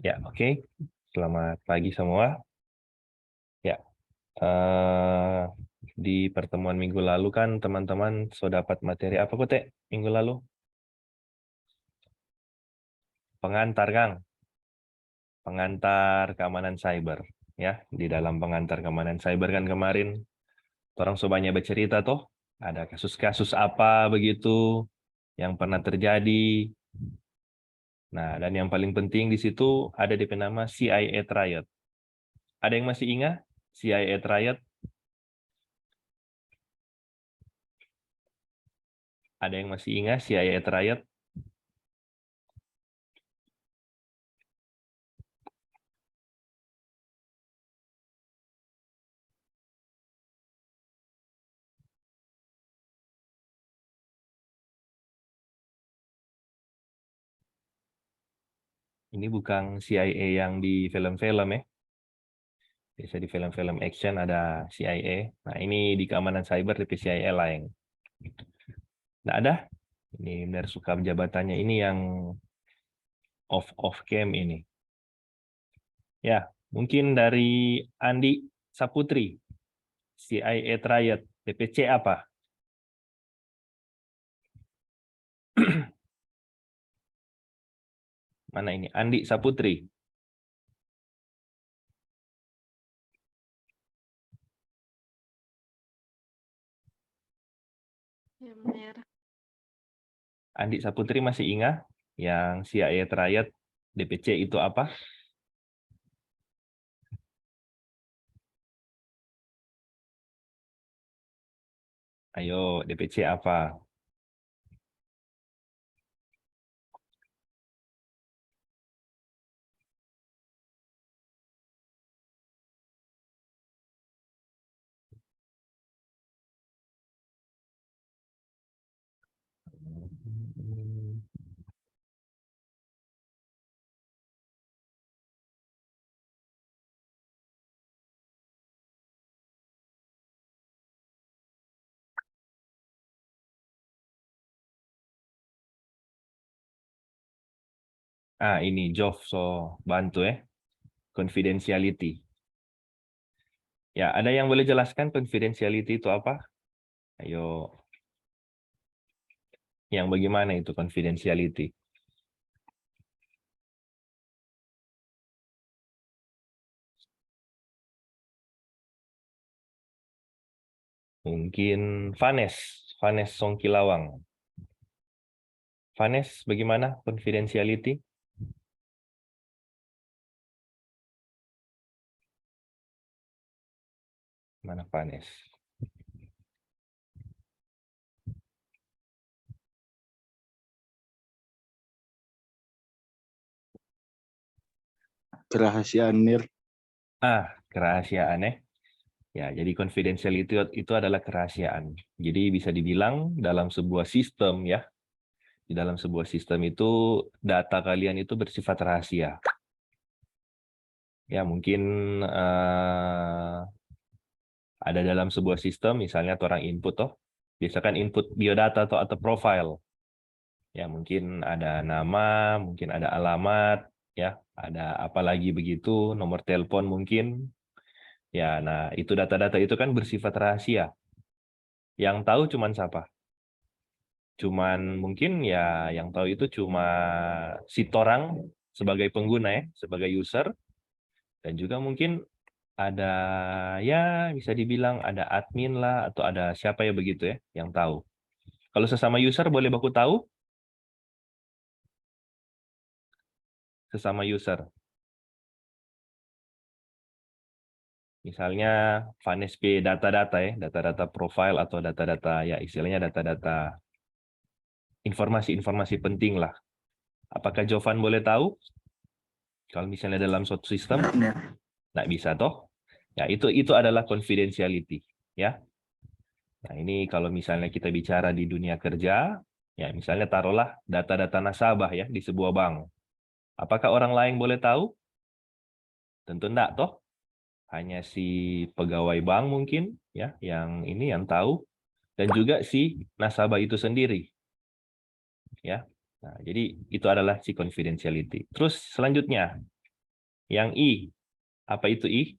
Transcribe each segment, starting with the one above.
Ya, oke. Selamat pagi semua. Ya, di pertemuan minggu lalu kan teman-teman sudah dapat materi apa kok, Teh? Minggu lalu? Pengantar, Kang. Pengantar keamanan cyber. Ya, di dalam pengantar keamanan cyber kan kemarin orang sebanyak bercerita toh. Ada kasus-kasus apa begitu yang pernah terjadi. Nah, dan yang paling penting di situ ada DP nama CIA Triad. Ada yang masih ingat CIA Triad? Ada yang masih ingat CIA Triad? Ini bukan CIA yang di film-film ya. Biasa di film-film action ada CIA. Nah, ini di keamanan cyber di CIA lain. Nah, ada. Ini benar suka jabatannya ini yang off cam ini. Ya, mungkin dari Andi Saputri, CIA Triad, DPC apa? Mana ini? Andi Saputri. Ya, benar. Andi Saputri masih ingat yang CIA Triad DPC itu apa? Ayo, DPC apa? Ah, ini Jov, so bantu ya. Confidentiality. Ya, ada yang boleh jelaskan confidentiality itu apa? Ayo, yang bagaimana itu confidentiality? Mungkin Vanes Songkilawang. Vanes, bagaimana confidentiality? Mana Vanes? Kerahasiaan NIR. Ah, kerahasiaan ya. Ya, jadi confidentiality itu adalah kerahasiaan. Jadi bisa dibilang dalam sebuah sistem ya, di dalam sebuah sistem itu data kalian itu bersifat rahasia. Ya, mungkin ada dalam sebuah sistem, misalnya orang input toh, biasakan input biodata atau profile. Ya, mungkin ada nama, mungkin ada alamat, ya, ada apa lagi begitu, nomor telepon mungkin. Ya, nah itu data-data itu kan bersifat rahasia. Yang tahu cuman siapa? Cuman mungkin ya yang tahu itu cuma si torang sebagai pengguna ya, sebagai user, dan juga mungkin ada ya bisa dibilang ada admin lah atau ada siapa ya begitu ya yang tahu. Kalau sesama user boleh baku tahu sesama user. Misalnya VANESP data-data ya, data-data profile atau data-data ya istilahnya data-data informasi-informasi penting lah. Apakah Jovan boleh tahu kalau misalnya dalam suatu sistem? Nggak bisa toh? Ya itu adalah confidentiality ya. Nah, ini kalau misalnya kita bicara di dunia kerja, ya misalnya taruhlah data-data nasabah ya di sebuah bank. Apakah orang lain boleh tahu? Tentu enggak toh. Hanya si pegawai bank mungkin ya yang ini yang tahu dan juga si nasabah itu sendiri. Ya. Nah, jadi itu adalah si confidentiality. Terus selanjutnya Yang I. Apa itu I?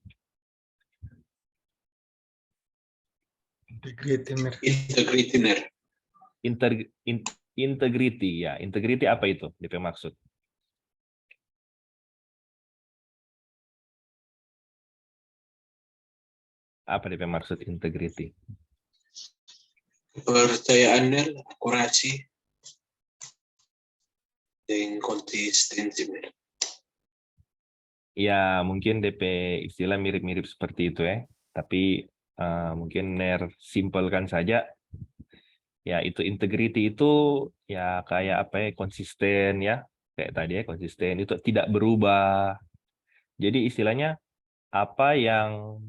Integrity, ya. Integrity apa itu? DP maksud. Apa DP maksud integrity? Kepercayaannya, akurasi, dan konsistensi. Ya, mungkin DP istilah mirip-mirip seperti itu ya. Tapi mungkin simpelkan saja. Ya, itu integrity itu ya kayak apa ya, konsisten ya. Kayak tadi ya, konsisten itu tidak berubah. Jadi istilahnya apa yang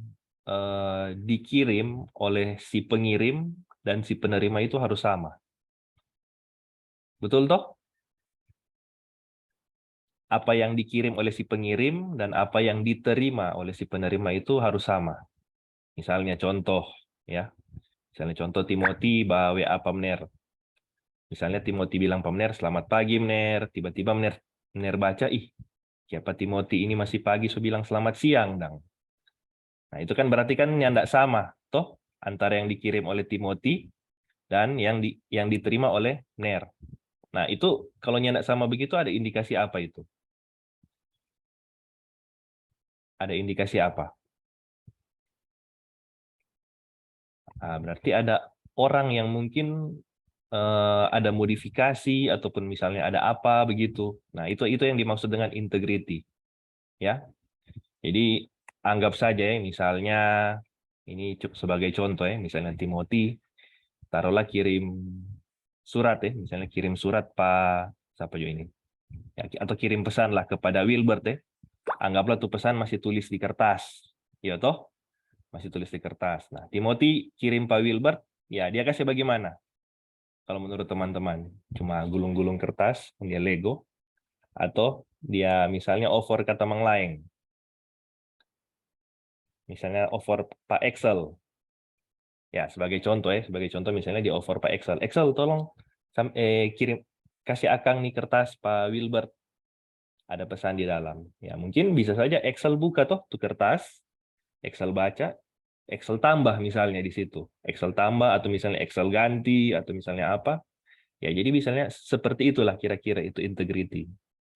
dikirim oleh si pengirim dan si penerima itu harus sama. Betul toh? Apa yang dikirim oleh si pengirim dan apa yang diterima oleh si penerima itu harus sama. Misalnya contoh ya. Misalnya contoh Timothy bawa WA Pamner. Misalnya Timothy bilang Pamner, "Selamat pagi, Mner." Tiba-tiba Mner baca, "Ih, siapa Timothy ini masih pagi, so bilang selamat siang, dang." Nah, itu kan berarti kan yang tidak sama, toh, antara yang dikirim oleh Timothy dan yang diterima oleh Mner. Nah, itu kalau nyandak sama begitu ada indikasi apa itu? Ada indikasi apa? Nah, berarti ada orang yang mungkin ada modifikasi ataupun misalnya ada apa begitu. Nah, itu yang dimaksud dengan integrity. Ya. Jadi anggap saja ya, misalnya ini sebagai contoh ya, misalnya Timothy taruhlah kirim surat ya, misalnya kirim surat Pak siapa juga ini. Ya, atau kirim pesan lah kepada Wilbert ya. Anggaplah tuh pesan masih tulis di kertas. Ya toh? Masih tulis di kertas. Nah, Timothy kirim Pak Wilbert, ya dia kasih bagaimana? Kalau menurut teman-teman, cuma gulung-gulung kertas, dia Lego, atau dia misalnya over kata Manglaeng. Misalnya over Pak Excel. Ya, sebagai contoh ya, sebagai contoh misalnya di over Pak Excel. Excel tolong kirim kasih akang nih kertas Pak Wilbert. Ada pesan di dalam. Ya, mungkin bisa saja Excel buka tuh kertas, Excel baca, Excel tambah misalnya di situ. Excel tambah atau misalnya Excel ganti atau misalnya apa. Ya, jadi misalnya seperti itulah kira-kira itu integrity.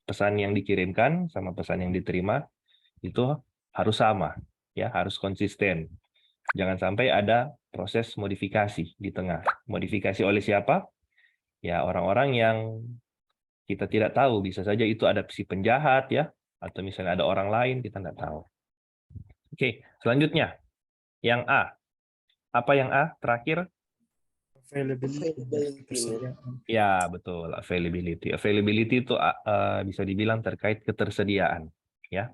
Pesan yang dikirimkan sama pesan yang diterima itu harus sama, ya, harus konsisten. Jangan sampai ada proses modifikasi di tengah. Modifikasi oleh siapa? Ya, orang-orang yang kita tidak tahu. Bisa saja itu ada si penjahat, ya, atau misalnya ada orang lain, kita tidak tahu. Oke, selanjutnya. Yang A. Apa yang A terakhir? Ya, betul. Availability. Availability itu bisa dibilang terkait ketersediaan. Ya.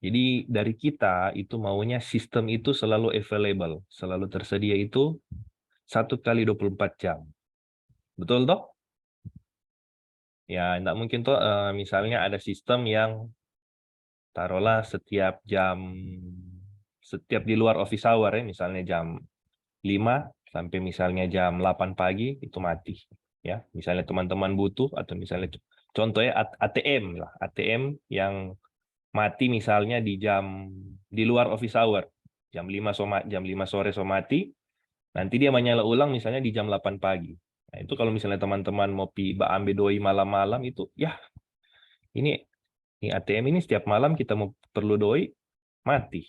Jadi dari kita itu maunya sistem itu selalu available. Selalu tersedia itu 1 kali 24 jam. Betul toh? Ya, tidak mungkin toh misalnya ada sistem yang taruhlah setiap di luar office hour ya, misalnya jam 5 sampai misalnya jam 8 pagi itu mati. Ya, misalnya teman-teman butuh atau misalnya contohnya ATM lah, ATM yang mati misalnya di luar office hour. Jam 5 sore so mati, nanti dia menyala ulang misalnya di jam 8 pagi. Nah, itu kalau misalnya teman-teman mau ambil doi malam-malam itu ya ini ATM ini setiap malam kita mau perlu doi mati.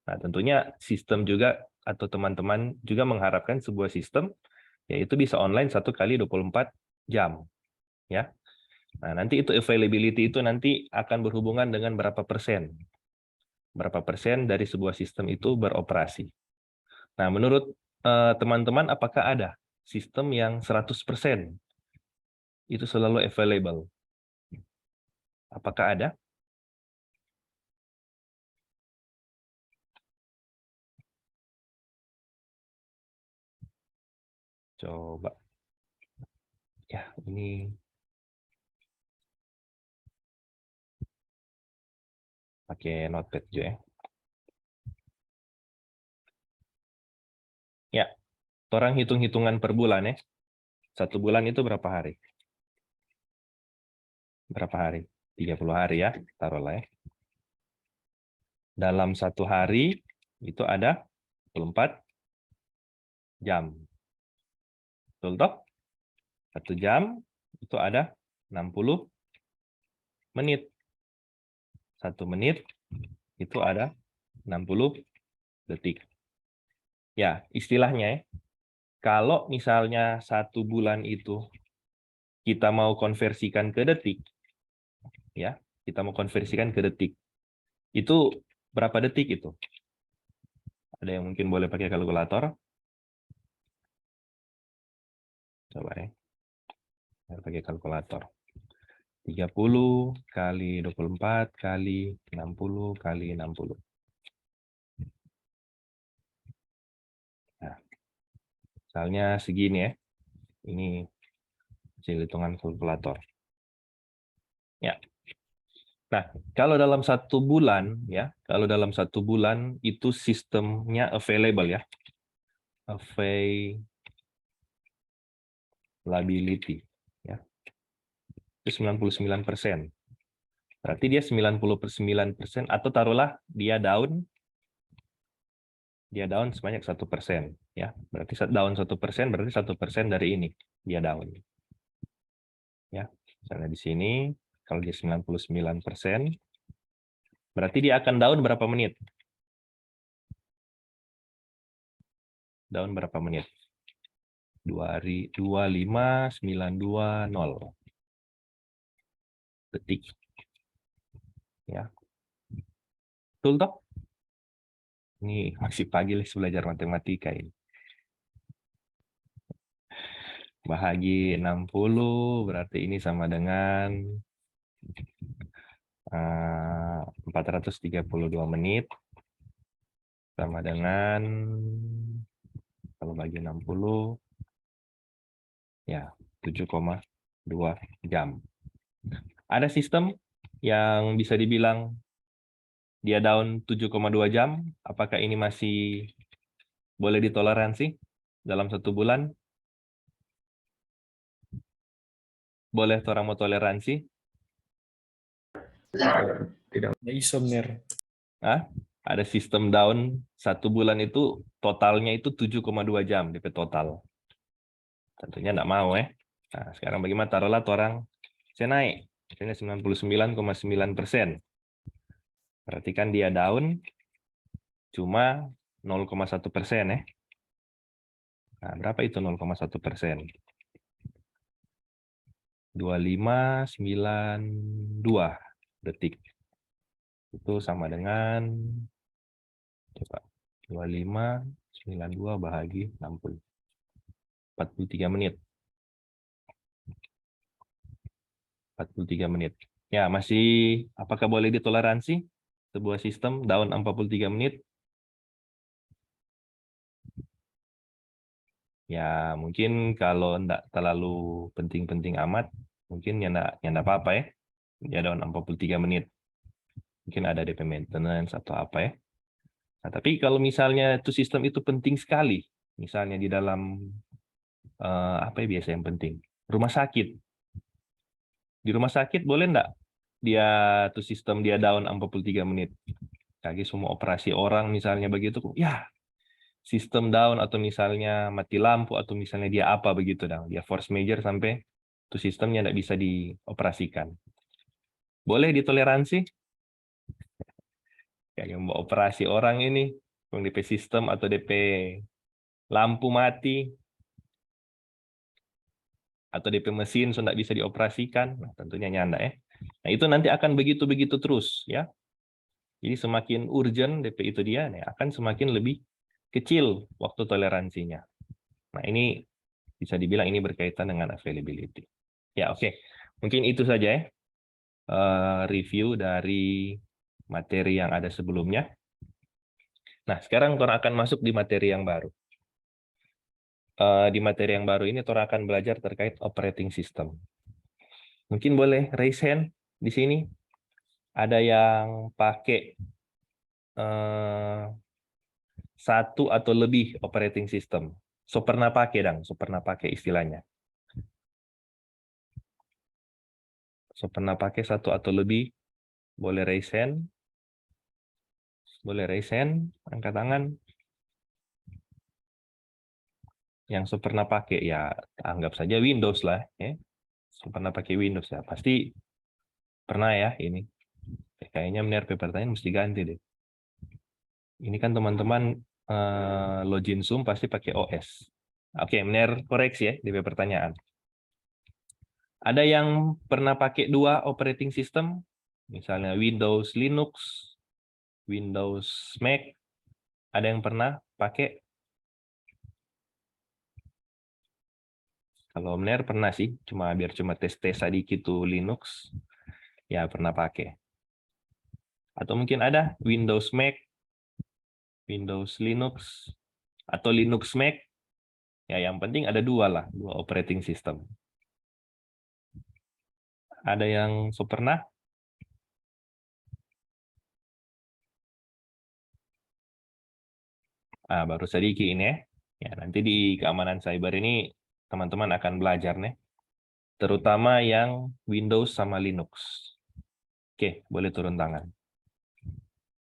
Nah, tentunya sistem juga atau teman-teman juga mengharapkan sebuah sistem yaitu bisa online 1 kali 24 jam. Ya. Nah, nanti itu availability itu nanti akan berhubungan dengan berapa persen. Berapa persen dari sebuah sistem itu beroperasi. Nah, menurut teman-teman apakah ada sistem yang 100% itu selalu available? Apakah ada? Coba. Ya, ini pakai notepad juga ya. Ya, orang hitung-hitungan per bulan ya. 1 bulan itu berapa hari? Berapa hari? 30 hari ya, taruhlah ya. Dalam satu hari itu ada 24 jam. Betul toh? 1 jam itu ada 60 menit. 1 menit itu ada 60 detik. Ya, istilahnya ya, kalau misalnya 1 bulan itu kita mau konversikan ke detik, ya, kita mau konversikan ke detik, itu berapa detik itu? Ada yang mungkin boleh pakai kalkulator? Coba ya, saya pakai kalkulator. 30 kali 24 kali 60 kali 60. Nah, misalnya segini ya. Ini hasil hitungan kalkulator. Ya. Nah, kalau dalam 1 bulan ya, kalau dalam 1 bulan itu sistemnya available ya. Availability ya. Itu 99%. Berarti dia 99% atau taruhlah dia down sebanyak 1% ya. Berarti down 1%, berarti 1% dari ini dia down. Ya, misalnya di sini kalau dia 99%, berarti dia akan down berapa menit? Down berapa menit? 25920 detik. Ya. Betul toh? Ini masih pagi les belajar matematika ini. Bahagi 60 berarti ini sama dengan 432 menit sama dengan, kalau bagi 60 ya 7,2 jam. Ada sistem yang bisa dibilang dia down 7,2 jam, apakah ini masih boleh ditoleransi dalam 1 bulan? Boleh orang mau toleransi? Tidak. Isomer. Ada sistem down 1 bulan itu totalnya itu 7,2 jam DP total. Tentunya enggak mau ya. Nah, sekarang bagaimana? Taruhlah orang saya naik, misalnya 99,9%. Berarti kan dia down cuma 0,1% ya. Nah, berapa itu 0,1%? 2592 detik. Itu sama dengan, coba, 2592 bahagi 60. 43 menit. 43 menit. Ya, masih apakah boleh ditoleransi sebuah sistem down 43 menit? Ya, mungkin kalau enggak terlalu penting-penting amat, mungkin ya enggak apa-apa ya. Ya down 43 menit. Mungkin ada DP maintenance atau apa ya. Nah, tapi kalau misalnya itu sistem itu penting sekali, misalnya di dalam apa ya biasa yang penting? Rumah sakit. Di rumah sakit boleh enggak dia tuh sistem dia down 43 menit? Lagi semua operasi orang misalnya begitu, ya sistem down atau misalnya mati lampu atau misalnya dia apa begitu dong, dia force major sampai tuh sistemnya enggak bisa dioperasikan. Boleh ditoleransi? Kayak yang mau operasi orang ini, yang DP sistem atau DP lampu mati, atau DP mesin sudah bisa dioperasikan, nah, tentunya nyanda ya. Nah itu nanti akan begitu-begitu terus ya. Jadi semakin urgent DP itu dia, nah, akan semakin lebih kecil waktu toleransinya. Nah ini bisa dibilang ini berkaitan dengan availability. Ya oke, mungkin itu saja ya review dari materi yang ada sebelumnya. Nah sekarang Tora akan masuk di materi yang baru. Di materi yang baru ini Tora akan belajar terkait operating system. Mungkin boleh raise hand di sini. Ada yang pakai satu atau lebih operating system. So pernah pakai dong, so pernah pakai istilahnya. pernah pakai satu atau lebih, boleh raise hand. Boleh raise hand, angkat tangan. Yang pernah pakai, ya anggap saja Windows lah. Ya. Pernah pakai Windows ya, pasti pernah ya ini. Kayaknya benar pertanyaan mesti ganti deh. Ini kan teman-teman login Zoom pasti pakai OS. Oke, benar koreksi ya di pertanyaan. Ada yang pernah pakai 2 operating system, misalnya Windows Linux, Windows Mac. Ada yang pernah pakai? Kalau benar pernah sih, biar tes-tes sedikit tuh Linux, ya pernah pakai. Atau mungkin ada Windows Mac, Windows Linux, atau Linux Mac. Ya yang penting ada 2 lah, 2 operating system. Ada yang pernah? Baru sedikit ini ya. Ya nanti di keamanan cyber ini teman-teman akan belajar nih. Terutama yang Windows sama Linux. Oke, boleh turun tangan.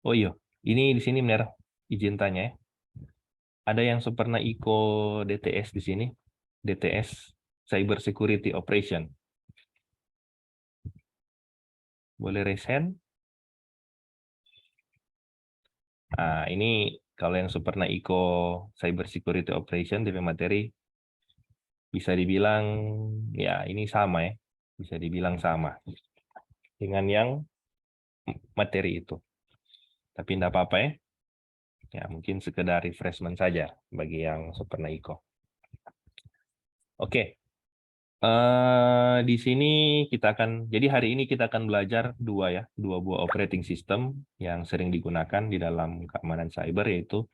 Oh iya, ini di sini benar izin tanya ya. Ada yang pernah ICO DTS di sini? DTS, Cyber Security Operation. Boleh raise hand? Ini kalau yang pernah ICO Cyber Security Operation, DP materi, bisa dibilang ya ini sama ya. Bisa dibilang sama dengan yang materi itu. Tapi tidak apa-apa ya. Ya, mungkin sekedar refreshment saja bagi yang pernah ICO. Oke. Di sini kita akan, jadi hari ini kita akan belajar 2 buah operating system yang sering digunakan di dalam keamanan cyber, yaitu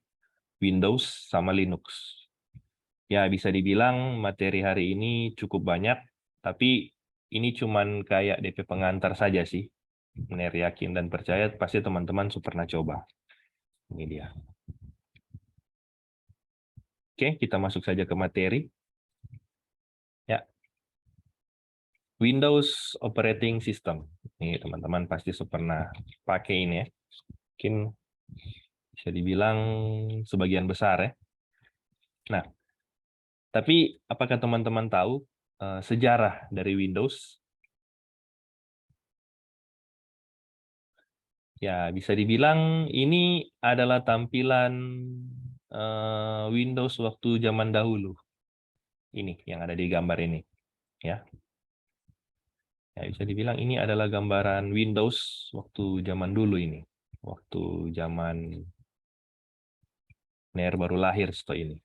Windows sama Linux. Ya, bisa dibilang materi hari ini cukup banyak, tapi ini cuman kayak DP pengantar saja sih. Benar, yakin dan percaya pasti teman-teman pernah coba. Ini dia. Oke, kita masuk saja ke materi. Ya. Windows Operating System. Ini teman-teman pasti pernah pakai ini ya. Mungkin bisa dibilang sebagian besar ya. Nah, tapi apakah teman-teman tahu sejarah dari Windows? Ya, bisa dibilang ini adalah tampilan Windows waktu zaman dahulu. Ini yang ada di gambar ini, ya. Ya, bisa dibilang ini adalah gambaran Windows waktu zaman dulu ini. Waktu zaman Ner baru lahir setelah ini.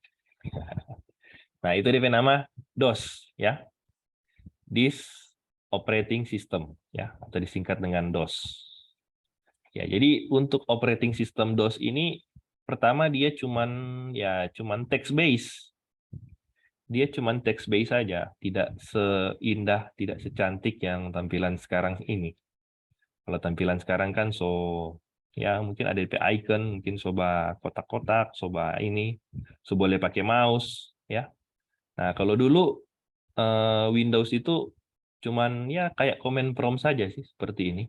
Nah, itu DP nama DOS, ya. Disk Operating System, ya, atau disingkat dengan DOS. Ya, jadi untuk operating system DOS ini pertama dia cuman text base. Dia cuman text base saja, tidak seindah, tidak secantik yang tampilan sekarang ini. Kalau tampilan sekarang kan ya mungkin ada icon, mungkin coba kotak-kotak, coba ini, boleh pakai mouse, ya. Nah, kalau dulu Windows itu cuman ya kayak command prompt saja sih seperti ini.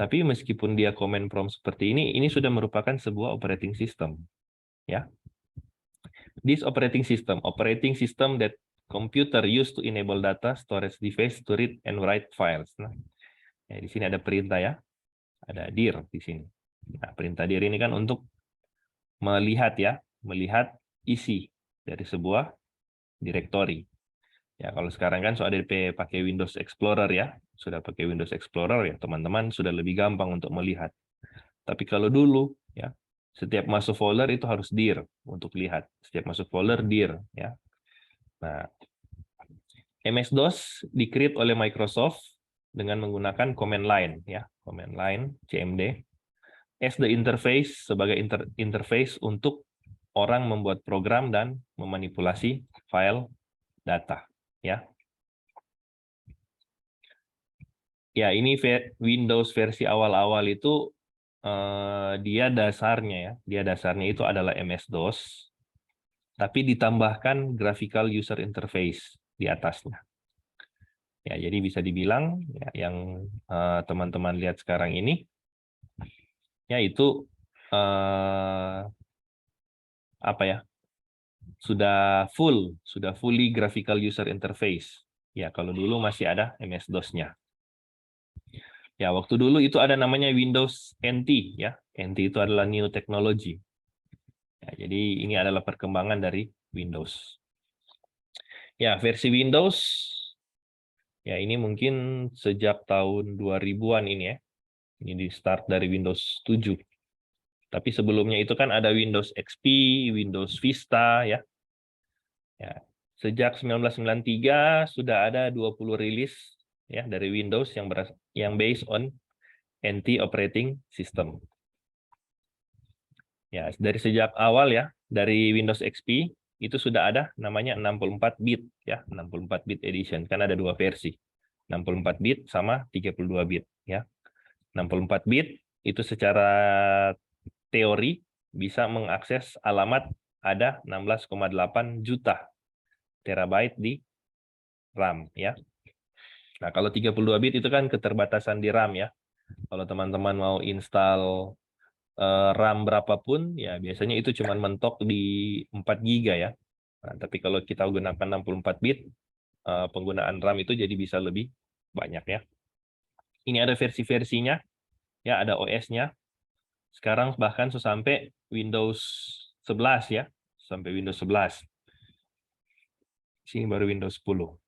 Tapi meskipun dia command prompt seperti ini sudah merupakan sebuah operating system, ya. This operating system that computer use to enable data storage device to read and write files. Nah, ya, di sini ada perintah ya, ada dir di sini. Nah, perintah dir ini kan untuk melihat isi dari sebuah directory. Ya, kalau sekarang kan ada pakai Windows Explorer ya, sudah pakai Windows Explorer ya, teman-teman sudah lebih gampang untuk melihat. Tapi kalau dulu ya, setiap masuk folder itu harus dir untuk lihat. Setiap masuk folder dir ya. Nah, MS-DOS di-create oleh Microsoft dengan menggunakan command line ya, command line CMD as the interface sebagai interface untuk orang membuat program dan memanipulasi file data ya. Ya, ini Windows versi awal-awal itu dia dasarnya itu adalah MS-DOS, tapi ditambahkan graphical user interface di atasnya. Ya, jadi bisa dibilang ya, yang teman-teman lihat sekarang ini, yaitu apa ya? Sudah fully graphical user interface. Ya, kalau dulu masih ada MS-DOS-nya. Ya, waktu dulu itu ada namanya Windows NT, ya. NT itu adalah new technology. Ya, jadi ini adalah perkembangan dari Windows. Ya, versi Windows, ya ini mungkin sejak tahun 2000-an ini ya. Ini di start dari Windows 7. Tapi sebelumnya itu kan ada Windows XP, Windows Vista, ya. Ya, sejak 1993 sudah ada 20 rilis ya dari Windows yang based on NT operating system. Ya, dari sejak awal ya, dari Windows XP itu sudah ada namanya 64 bit ya, 64 bit edition. Kan ada dua versi. 64 bit sama 32 bit ya. 64 bit itu secara teori bisa mengakses alamat ada 16,8 juta terabyte di RAM ya. Nah, kalau 32 bit itu kan keterbatasan di RAM ya. Kalau teman-teman mau install RAM berapapun ya biasanya itu cuma mentok di 4 GB ya. Nah, tapi kalau kita gunakan 64 bit penggunaan RAM itu jadi bisa lebih banyak ya. Ini ada versi-versinya ya, ada OS-nya. Sekarang bahkan sampai Windows 11 ya, sampai Windows 11. Sini baru Windows 10.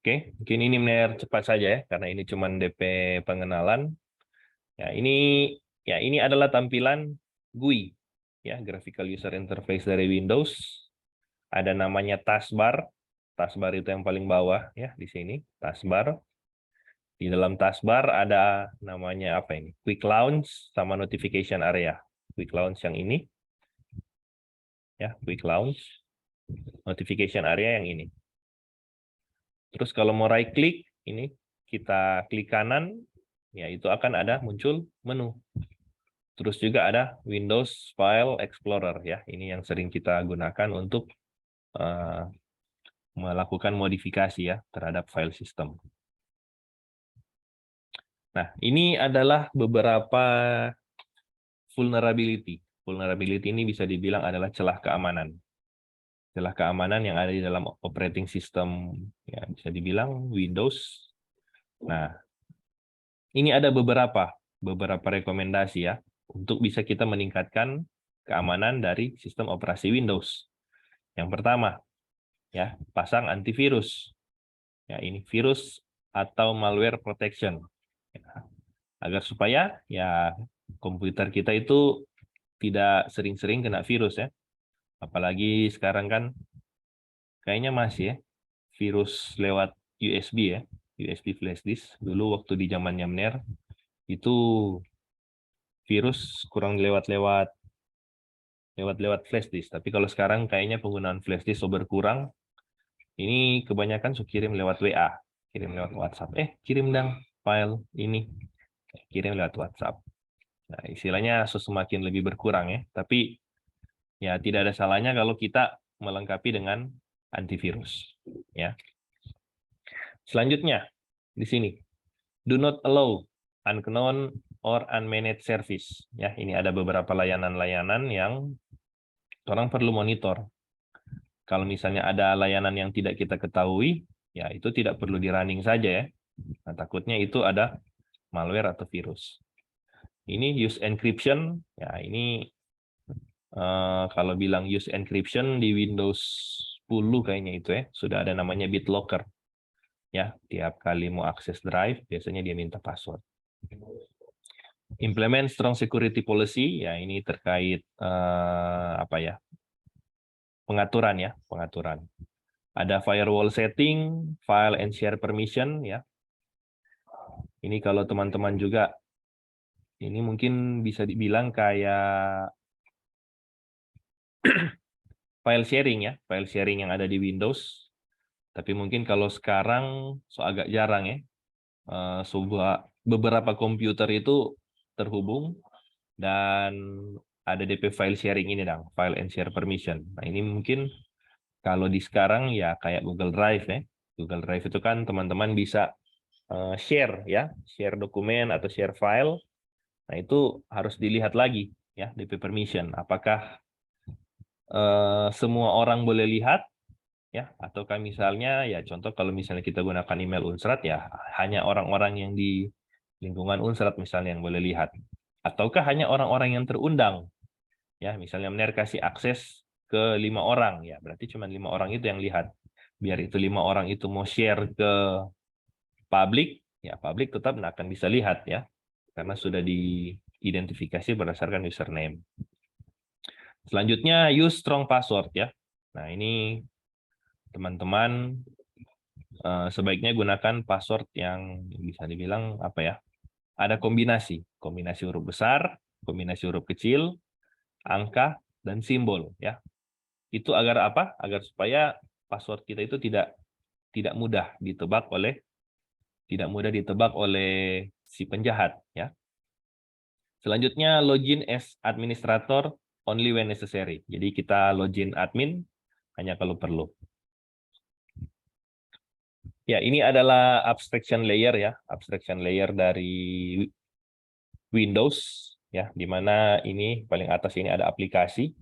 Oke, mungkin ini cepat saja ya, karena ini cuma DP pengenalan. Ya, ini adalah tampilan GUI, ya, Graphical User Interface dari Windows. Ada namanya taskbar. Taskbar itu yang paling bawah ya di sini, taskbar. Di dalam taskbar ada namanya apa ini? Quick Launch sama Notification Area. Quick Launch yang ini. Ya, Quick Launch. Notification Area yang ini. Terus kalau mau right click, ini kita klik kanan, ya itu akan ada muncul menu. Terus juga ada Windows File Explorer ya, ini yang sering kita gunakan untuk melakukan modifikasi ya terhadap file system. Nah, ini adalah beberapa vulnerability. Vulnerability ini bisa dibilang adalah celah keamanan. Celah keamanan yang ada di dalam operating system, ya bisa dibilang Windows. Nah, ini ada beberapa rekomendasi ya untuk bisa kita meningkatkan keamanan dari sistem operasi Windows. Yang pertama, ya pasang antivirus. Ya ini virus atau malware protection. Ya, agar supaya ya komputer kita itu tidak sering-sering kena virus ya. Apalagi sekarang kan kayaknya masih ya virus lewat USB ya, USB flash disk. Dulu waktu di zamannya MNER itu virus kurang lewat flash disk. Tapi kalau sekarang kayaknya penggunaan flash disk berkurang. Ini kebanyakan kirim lewat WA, kirim lewat WhatsApp. Kirim dong file ini, kirim lewat WhatsApp. Nah, istilahnya semakin lebih berkurang ya. Tapi ya tidak ada salahnya kalau kita melengkapi dengan antivirus. Ya. Selanjutnya di sini, do not allow unknown or unmanaged service. Ya, ini ada beberapa layanan-layanan yang orang perlu monitor. Kalau misalnya ada layanan yang tidak kita ketahui, ya itu tidak perlu di running saja ya. Nah, takutnya itu ada malware atau virus. Ini use encryption, ya ini kalau bilang use encryption di Windows 10 kayaknya itu ya, sudah ada namanya BitLocker. Ya, tiap kali mau akses drive, biasanya dia minta password. Implement strong security policy, ya ini terkait apa ya? Pengaturan ya, pengaturan. Ada firewall setting, file and share permission ya. Ini kalau teman-teman juga ini mungkin bisa dibilang kayak file sharing ya, file sharing yang ada di Windows. Tapi mungkin kalau sekarang agak jarang ya. Beberapa komputer itu terhubung dan ada DP file sharing ini dong, file and share permission. Nah, ini mungkin kalau di sekarang ya kayak Google Drive ya. Google Drive itu kan teman-teman bisa share ya, share dokumen atau share file. Nah, itu harus dilihat lagi ya DP permission. Apakah semua orang boleh lihat ya, ataukah misalnya ya contoh kalau misalnya kita gunakan email Unsrat ya hanya orang-orang yang di lingkungan Unsrat misalnya yang boleh lihat, ataukah hanya orang-orang yang terundang ya, misalnya Mener kasih akses ke 5 orang ya berarti cuma 5 orang itu yang lihat. Biar itu 5 orang itu mau share ke publik ya publik tetap akan bisa lihat ya karena sudah diidentifikasi berdasarkan username. Selanjutnya use strong password ya. Nah, ini teman-teman sebaiknya gunakan password yang bisa dibilang apa ya? Ada kombinasi huruf besar, kombinasi huruf kecil, angka dan simbol ya. Itu agar apa? Agar supaya password kita itu tidak mudah ditebak oleh si penjahat ya. Selanjutnya login as administrator only when necessary. Jadi kita login admin hanya kalau perlu. Ya, ini adalah abstraction layer ya, abstraction layer dari Windows ya, di mana ini paling atas ini ada aplikasi.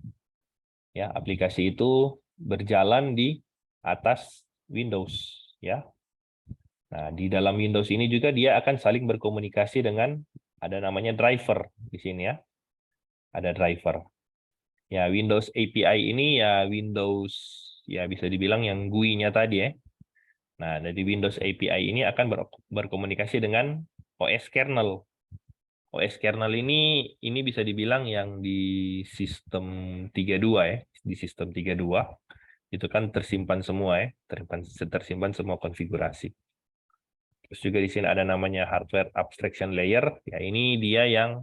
Ya, aplikasi itu berjalan di atas Windows ya. Nah, di dalam Windows ini juga dia akan saling berkomunikasi dengan ada namanya driver di sini ya. Ada driver. Ya, Windows API ini ya Windows ya bisa dibilang yang GUI-nya tadi ya. Nah, dari Windows API ini akan berkomunikasi dengan OS kernel. OS kernel ini bisa dibilang yang di sistem 32 ya, di sistem 32 itu kan tersimpan semua ya, tersimpan semua konfigurasi. Terus juga di sini ada namanya hardware abstraction layer, ya ini dia yang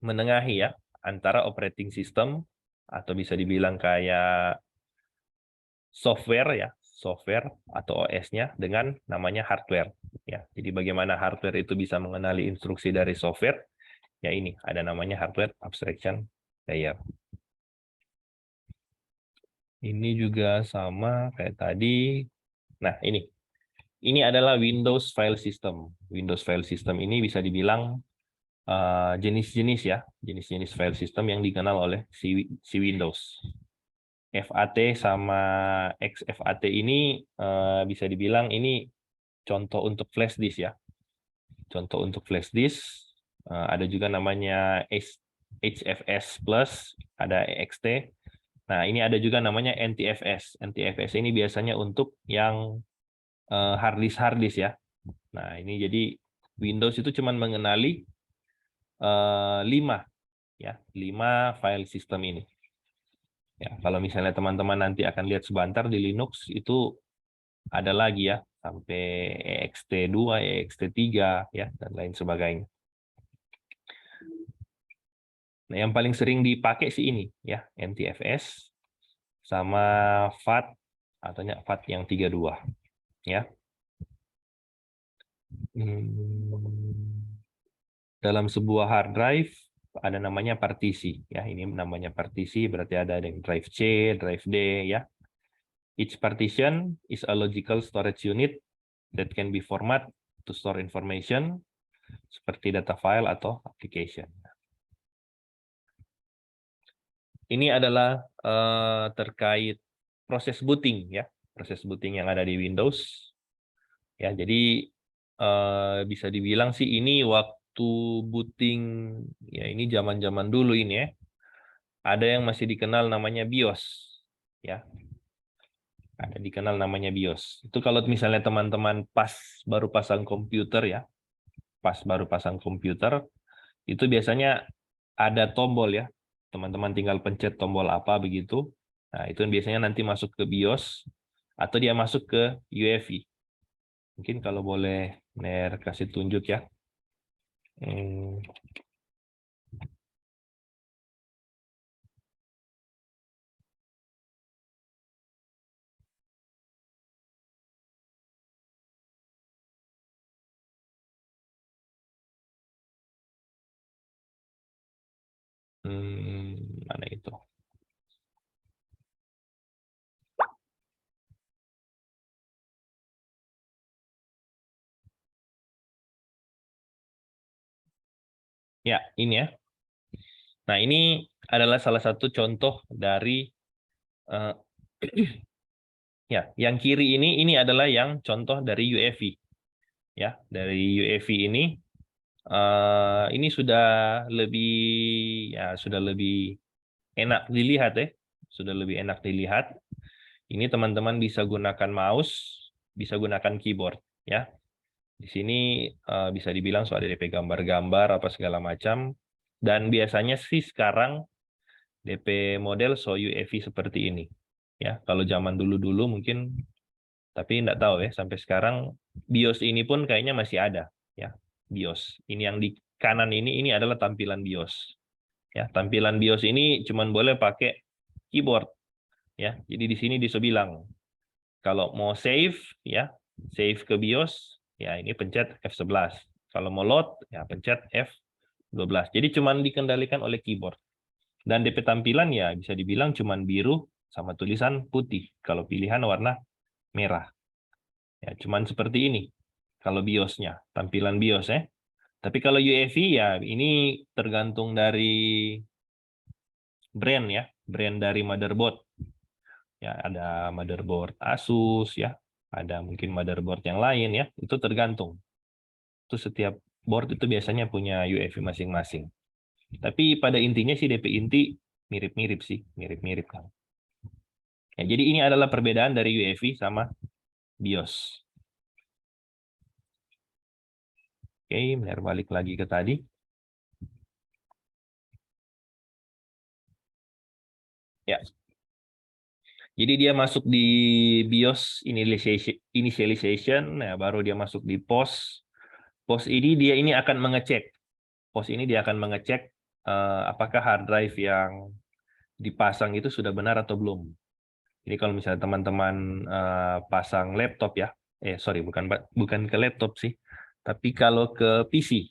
menengahi ya antara operating system atau bisa dibilang kayak software ya, software atau OS-nya dengan namanya hardware ya. Jadi bagaimana hardware itu bisa mengenali instruksi dari software? Ya ini ada namanya hardware abstraction layer. Ini juga sama kayak tadi. Nah, ini adalah Windows file system. Windows file system ini bisa dibilang jenis-jenis ya, jenis-jenis file system yang dikenal oleh si Windows. FAT sama XFAT ini bisa dibilang ini contoh untuk flash disk ya. Contoh untuk flash disk ada juga namanya HFS Plus, ada EXT. Nah, ini ada juga namanya NTFS. NTFS ini biasanya untuk yang hard disk ya. Nah, ini jadi Windows itu cuma mengenali 5 ya, 5 file system ini. Ya, kalau misalnya teman-teman nanti akan lihat sebentar di Linux itu ada lagi ya sampai EXT2, EXT3 ya dan lain sebagainya. Nah, yang paling sering dipakai sih ini ya, NTFS sama FAT atau FAT yang 32 ya. Dalam sebuah hard drive ada namanya partisi ya. Ini namanya partisi berarti ada yang drive C, drive D ya. Each partition is a logical storage unit that can be format to store information seperti data file atau application. Ini adalah terkait proses booting ya, proses booting yang ada di Windows. Ya, jadi bisa dibilang sih ini waktu booting ya ini zaman-zaman dulu ini ya. Ada yang masih dikenal namanya BIOS ya. Ada dikenal namanya BIOS. Itu kalau misalnya teman-teman baru pasang komputer ya. Pas baru pasang komputer itu biasanya ada tombol ya. Teman-teman tinggal pencet tombol apa begitu. Nah, itu biasanya nanti masuk ke BIOS atau dia masuk ke UEFI. Mungkin kalau boleh Ner kasih tunjuk ya. Mana itu? Ya, ini ya. Nah, ini adalah salah satu contoh dari eh, ya, yang kiri ini adalah yang contoh dari UEFI. Ya, dari UEFI ini sudah lebih enak dilihat ya. Sudah lebih enak dilihat. Ini teman-teman bisa gunakan mouse, bisa gunakan keyboard ya. Di sini bisa dibilang soal DP gambar-gambar apa segala macam. Dan biasanya sih sekarang DP model so UEFI seperti ini. Ya, kalau zaman dulu-dulu mungkin, tapi nggak tahu ya sampai sekarang BIOS ini pun kayaknya masih ada ya. BIOS ini yang di kanan ini adalah tampilan BIOS. Ya, tampilan BIOS ini cuman boleh pakai keyboard ya. Jadi di sini bisa bilang kalau mau save ya, save ke BIOS ya ini pencet F11. Kalau mau load ya pencet F12. Jadi cuman dikendalikan oleh keyboard. Dan DP tampilan ya bisa dibilang cuman biru sama tulisan putih. Kalau pilihan warna merah. Ya, cuman seperti ini. Kalau BIOS-nya, tampilan BIOS ya. Tapi kalau UEFI ya ini tergantung dari brand ya, brand dari motherboard. Ya, ada motherboard Asus ya, ada mungkin motherboard yang lain ya, itu tergantung. Itu setiap board itu biasanya punya UEFI masing-masing. Tapi pada intinya sih DP inti mirip-mirip sih, mirip-mirip kan. Ya, jadi ini adalah perbedaan dari UEFI sama BIOS. Oke, benar balik lagi ke tadi. Ya. Jadi dia masuk di BIOS initialization, nah baru dia masuk di POS. POS ini dia ini akan mengecek. POS ini dia akan mengecek apakah hard drive yang dipasang itu sudah benar atau belum. Jadi kalau misalnya teman-teman pasang laptop ya, bukan ke laptop sih, tapi kalau ke PC,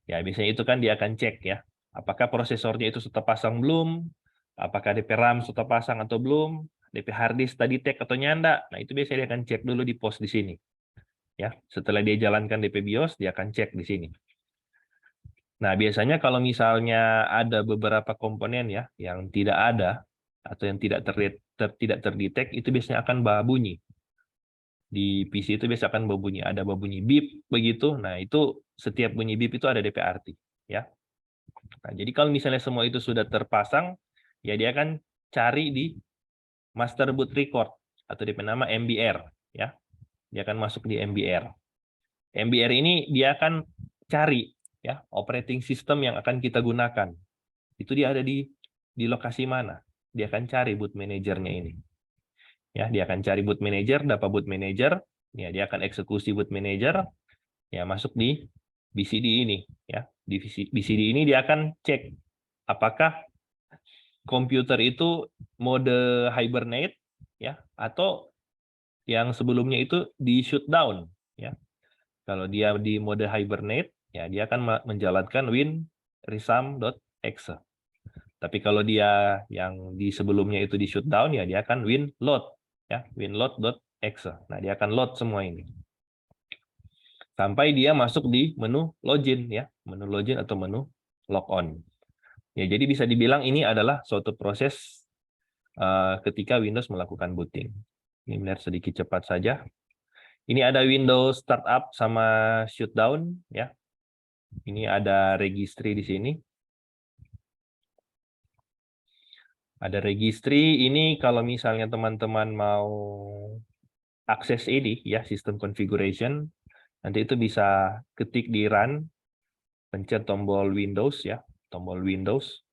ya biasanya itu kan dia akan cek ya, apakah prosesornya itu sudah pasang belum, apakah DP RAM sudah pasang atau belum, DP hard disk tadi tag atau nyanda. Nah, itu biasanya dia akan cek dulu di POS di sini. Ya, setelah dia jalankan DP BIOS, dia akan cek di sini. Nah, biasanya kalau misalnya ada beberapa komponen ya yang tidak ada atau yang tidak terdetek, itu biasanya akan bunyi. Di PC itu biasanya akan berbunyi, ada berbunyi beep begitu. Nah, itu setiap bunyi beep itu ada DP arti, ya. Nah, jadi kalau misalnya semua itu sudah terpasang, ya dia akan cari di master boot record atau DP nama MBR, ya. Dia akan masuk di MBR. MBR ini dia akan cari ya operating system yang akan kita gunakan. Itu dia ada di lokasi mana. Dia akan cari boot manajernya ini. Ya, dia akan cari boot manager, dapat boot manager, ya dia akan eksekusi boot manager, ya masuk di BCD ini, ya. Di BCD ini dia akan cek apakah komputer itu mode hibernate ya atau yang sebelumnya itu di shutdown ya. Kalau dia di mode hibernate ya dia akan menjalankan win_resume.exe. Tapi kalau dia yang di sebelumnya itu di shutdown ya dia akan win_load ya, win_load.exe. Nah, dia akan load semua ini. Sampai dia masuk di menu login ya, menu login atau menu logon. Ya, jadi bisa dibilang ini adalah suatu proses ketika Windows melakukan booting. Ini benar sedikit cepat saja. Ini ada Windows startup sama shutdown ya. Ini ada registry di sini. Ada registry ini kalau misalnya teman-teman mau akses ini ya, sistem configuration, nanti itu bisa ketik di run, pencet tombol Windows ya, tombol Windows.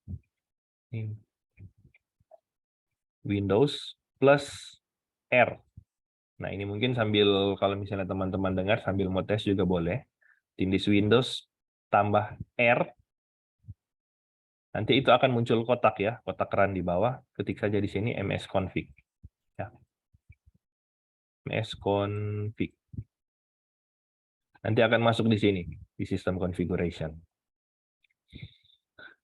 Windows plus R. Nah, ini mungkin sambil kalau misalnya teman-teman dengar sambil mau tes juga boleh. Tindis Windows tambah R. Nanti itu akan muncul kotak ya, kotak run di bawah. Ketik saja di sini msconfig. Ya. msconfig. Nanti akan masuk di sini, di sistem configuration.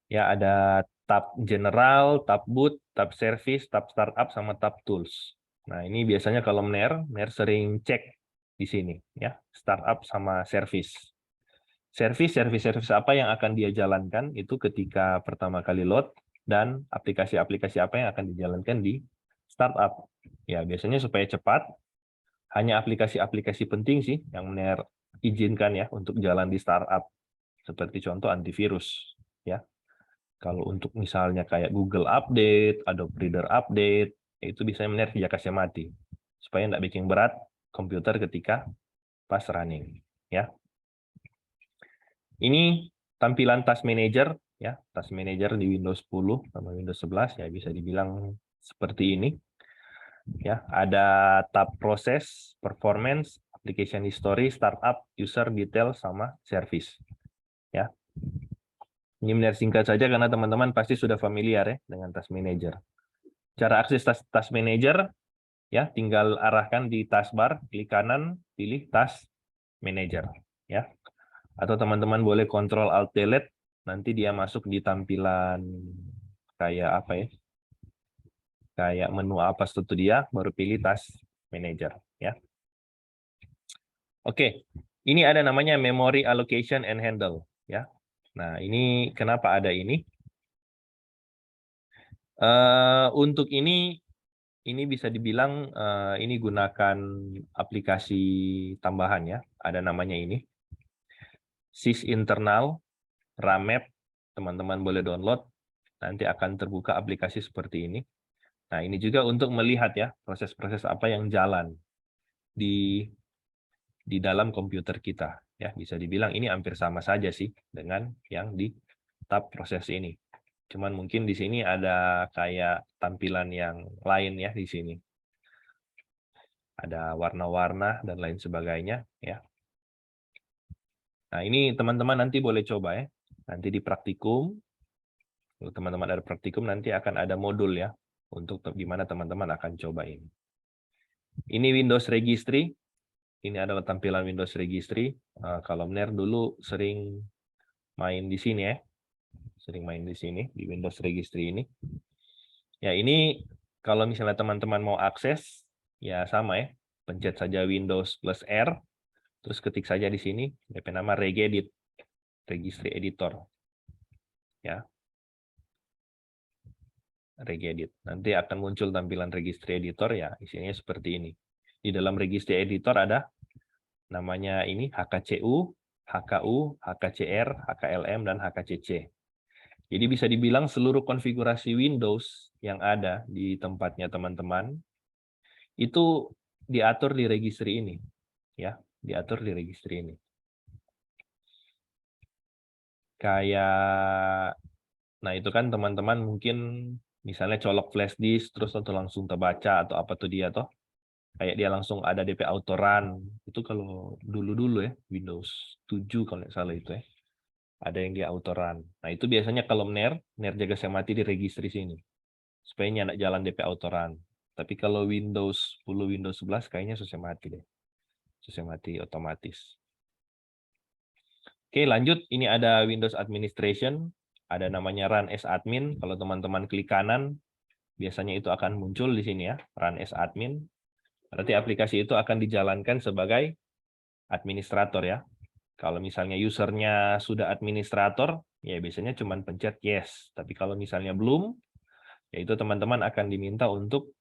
Ya, ada tab general, tab boot, tab service, tab startup, sama tab tools. Nah, ini biasanya kalau Mer sering cek di sini ya, startup sama service. Service apa yang akan dia jalankan itu ketika pertama kali load, dan aplikasi-aplikasi apa yang akan dijalankan di startup. Ya, biasanya supaya cepat, hanya aplikasi-aplikasi penting sih yang Mner izinkan ya untuk jalan di startup. Seperti contoh antivirus. Ya. Kalau untuk misalnya kayak Google Update, Adobe Reader Update, itu bisa Mner dia kasih mati. Supaya nggak bikin berat komputer ketika pas running. Ya. Ini tampilan Task Manager, ya, Task Manager di Windows 10 sama Windows 11 ya bisa dibilang seperti ini. Ya, ada tab proses, performance, application history, startup, user detail sama service. Ya. Ini benar singkat saja karena teman-teman pasti sudah familiar ya dengan Task Manager. Cara akses Task Manager ya tinggal arahkan di taskbar, klik kanan, pilih Task Manager ya. Atau teman-teman boleh Ctrl Alt Delete, nanti dia masuk di tampilan kayak apa ya? Kayak menu apa itu dia, baru pilih Task Manager ya. Oke, ini ada namanya Memory Allocation and Handle ya. Nah, ini kenapa ada ini? Untuk ini bisa dibilang ini gunakan aplikasi tambahan ya. Ada namanya ini. Sys internal, Ramap, teman-teman boleh download. Nanti akan terbuka aplikasi seperti ini. Nah, ini juga untuk melihat ya proses-proses apa yang jalan di dalam komputer kita. Ya, bisa dibilang ini hampir sama saja sih dengan yang di tab proses ini. Cuman mungkin di sini ada kayak tampilan yang lain ya di sini. Ada warna-warna dan lain sebagainya ya. Nah, ini teman-teman nanti boleh coba ya. Nanti di praktikum, kalau teman-teman ada praktikum nanti akan ada modul ya untuk gimana teman-teman akan coba ini. Ini Windows Registry. Ini adalah tampilan Windows Registry. Kalau Mner dulu sering main di sini ya. Sering main di sini di Windows Registry ini. Ya, ini kalau misalnya teman-teman mau akses ya sama ya. Pencet saja Windows plus R, terus ketik saja di sini DP nama regedit, registry editor. Ya. Regedit. Nanti akan muncul tampilan registry editor ya, isinya seperti ini. Di dalam registry editor ada namanya ini HKCU, HKU, HKCR, HKLM, dan HKCC. Jadi bisa dibilang seluruh konfigurasi Windows yang ada di tempatnya teman-teman itu diatur di registry ini. Ya, diatur di registry ini. Kayak, nah itu kan teman-teman mungkin misalnya colok flash disk terus atau langsung terbaca atau apa tuh dia toh. Kayak dia langsung ada DP auto run. Itu kalau dulu-dulu ya, Windows 7 kalau nggak salah itu ya. Ada yang dia auto run. Nah itu biasanya kalau Mner jaga saya mati di registry sini. Supaya nyala jalan DP auto run. Tapi kalau Windows 10, Windows 11 kayaknya susah mati deh. Susah mati otomatis. Oke, lanjut. Ini ada Windows Administration. Ada namanya Run as Admin. Kalau teman-teman klik kanan, biasanya itu akan muncul di sini ya. Run as Admin. Berarti aplikasi itu akan dijalankan sebagai administrator ya. Kalau misalnya usernya sudah administrator, ya biasanya cuma pencet yes. Tapi kalau misalnya belum, yaitu teman-teman akan diminta untuk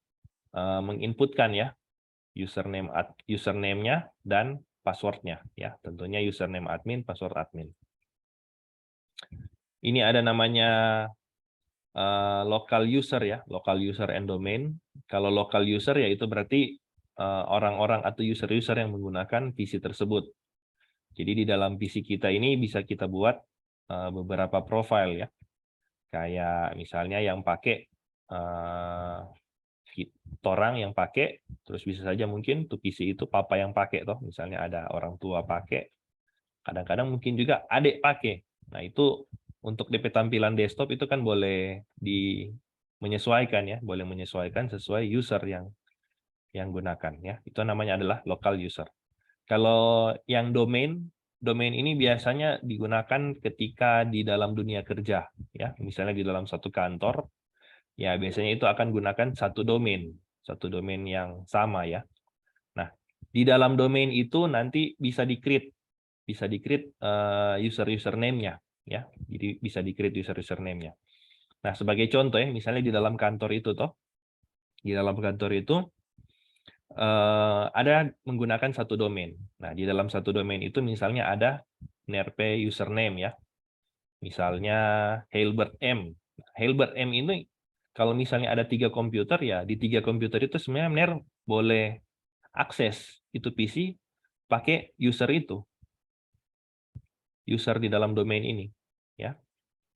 menginputkan ya username-nya dan password-nya ya. Tentunya username admin, password admin. Ini ada namanya local user ya, local user and domain. Kalau local user ya itu berarti orang-orang atau user-user yang menggunakan PC tersebut. Jadi di dalam PC kita ini bisa kita buat beberapa profile ya. Kayak misalnya yang pakai orang yang pakai, terus bisa saja mungkin tuh PC itu papa yang pakai toh, misalnya ada orang tua pakai, kadang-kadang mungkin juga adik pakai. Nah itu untuk DP tampilan desktop itu kan boleh menyesuaikan ya, boleh menyesuaikan sesuai user yang gunakan ya. Itu namanya adalah local user. Kalau yang domain ini biasanya digunakan ketika di dalam dunia kerja ya, misalnya di dalam satu kantor. Ya, biasanya itu akan gunakan satu domain yang sama ya. Nah, di dalam domain itu nanti bisa di-create bisa di-create username-nya ya. Jadi bisa di-create username-nya. Nah, sebagai contoh ya, misalnya di dalam kantor itu di dalam kantor itu ada menggunakan satu domain. Nah, di dalam satu domain itu misalnya ada NRP username ya. Misalnya Hilbert M. Hilbert M ini kalau misalnya ada 3 komputer ya, di 3 komputer itu sebenarnya NER boleh akses itu PC pakai user itu. User di dalam domain ini ya.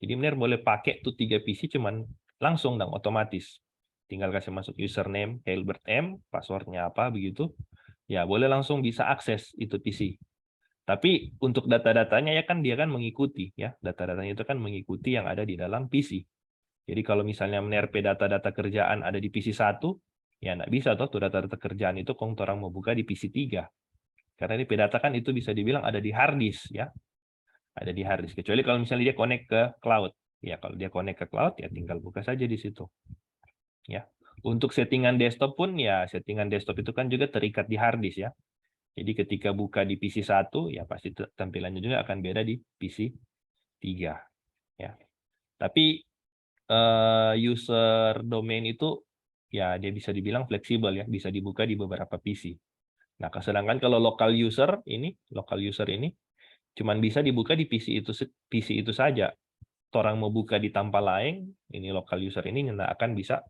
Jadi NER boleh pakai tuh 3 PC cuman langsung dong otomatis. Tinggal kasih masuk username Hilbert M, passwordnya apa begitu. Ya, boleh langsung bisa akses itu PC. Tapi untuk data-datanya ya kan dia kan mengikuti ya. Data-datanya itu kan mengikuti yang ada di dalam PC. Jadi kalau misalnya menerpe data-data kerjaan ada di PC 1, ya nggak bisa tuh data-data kerjaan itu kong orang mau buka di PC 3. Karena ini data kan itu bisa dibilang ada di hard disk ya. Ada di hard disk. Kecuali kalau misalnya dia connect ke cloud. Ya kalau dia connect ke cloud ya tinggal buka saja di situ. Ya. Untuk settingan desktop pun ya settingan desktop itu kan juga terikat di hard disk ya. Jadi ketika buka di PC 1 ya pasti tampilannya juga akan beda di PC 3 ya. Tapi user domain itu ya dia bisa dibilang fleksibel ya, bisa dibuka di beberapa PC. Nah, sedangkan kalau local user ini cuman bisa dibuka di PC itu saja. Orang mau buka di tempat lain, ini local user ini tidak akan bisa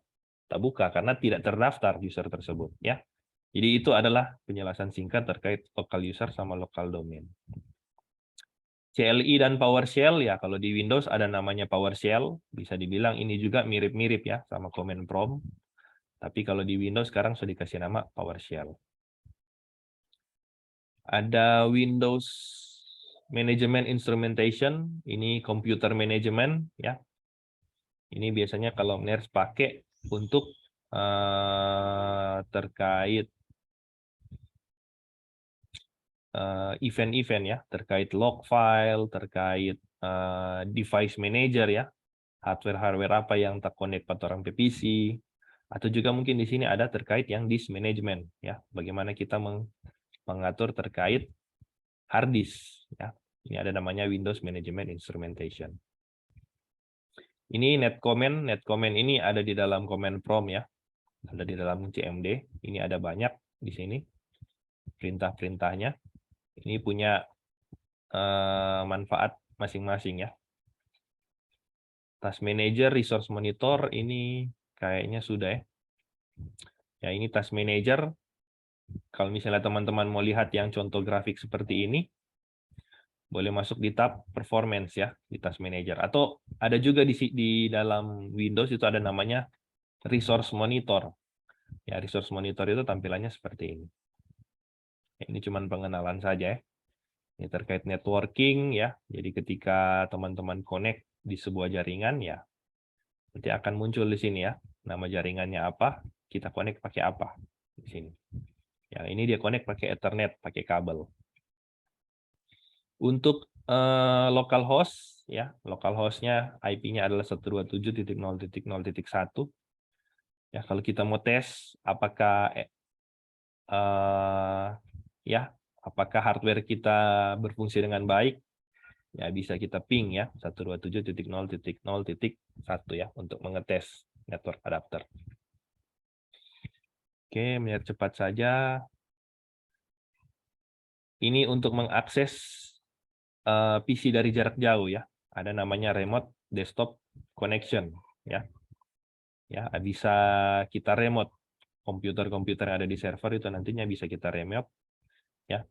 tak buka karena tidak terdaftar user tersebut ya. Jadi itu adalah penjelasan singkat terkait local user sama local domain. CLI dan PowerShell ya kalau di Windows ada namanya PowerShell, bisa dibilang ini juga mirip-mirip ya sama command prompt. Tapi kalau di Windows sekarang sudah dikasih nama PowerShell. Ada Windows Management Instrumentation, ini computer management ya. Ini biasanya kalau NERS pakai untuk terkait event-event ya, terkait log file, terkait device manager ya, hardware-hardware apa yang terkonek pada orang PC, atau juga mungkin di sini ada terkait yang disk management ya, bagaimana kita mengatur terkait hard disk ya. Ini ada namanya Windows Management Instrumentation. Ini netcommand ini ada di dalam command prompt ya, ada di dalam CMD. Ini ada banyak di sini perintah-perintahnya. Ini punya manfaat masing-masing ya. Task Manager, Resource Monitor ini kayaknya sudah ya. Ya ini Task Manager. Kalau misalnya teman-teman mau lihat yang contoh grafik seperti ini, boleh masuk di tab Performance ya di Task Manager. Atau ada juga di dalam Windows itu ada namanya Resource Monitor. Ya Resource Monitor itu tampilannya seperti ini. Ini cuma pengenalan saja ya. Ini terkait networking ya. Jadi ketika teman-teman connect di sebuah jaringan ya, nanti akan muncul di sini ya. Nama jaringannya apa, kita connect pakai apa di sini. Ya, ini dia connect pakai Ethernet, pakai kabel. Untuk local host ya, local hostnya IP-nya adalah 127.0.0.1. Ya, kalau kita mau tes apakah apakah hardware kita berfungsi dengan baik, ya bisa kita ping ya 127.0.0.1 ya untuk mengetes network adapter. Oke, melihat cepat saja. Ini untuk mengakses PC dari jarak jauh ya. Ada namanya remote desktop connection ya. Ya, bisa kita remote komputer-komputer yang ada di server itu nantinya bisa kita remote ya.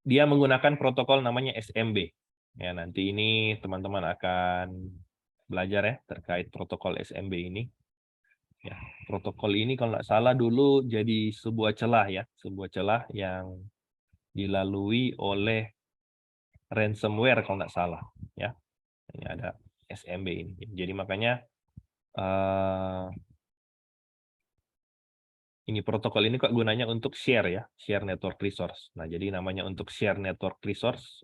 Dia menggunakan protokol namanya SMB. Ya, nanti ini teman-teman akan belajar ya terkait protokol SMB ini. Ya, protokol ini kalau nggak salah dulu jadi sebuah celah ya, sebuah celah yang dilalui oleh ransomware kalau nggak salah ya. Ini ada SMB ini. Jadi makanya ini protokol ini kok gunanya untuk share ya, share network resource. Nah, jadi namanya untuk share network resource.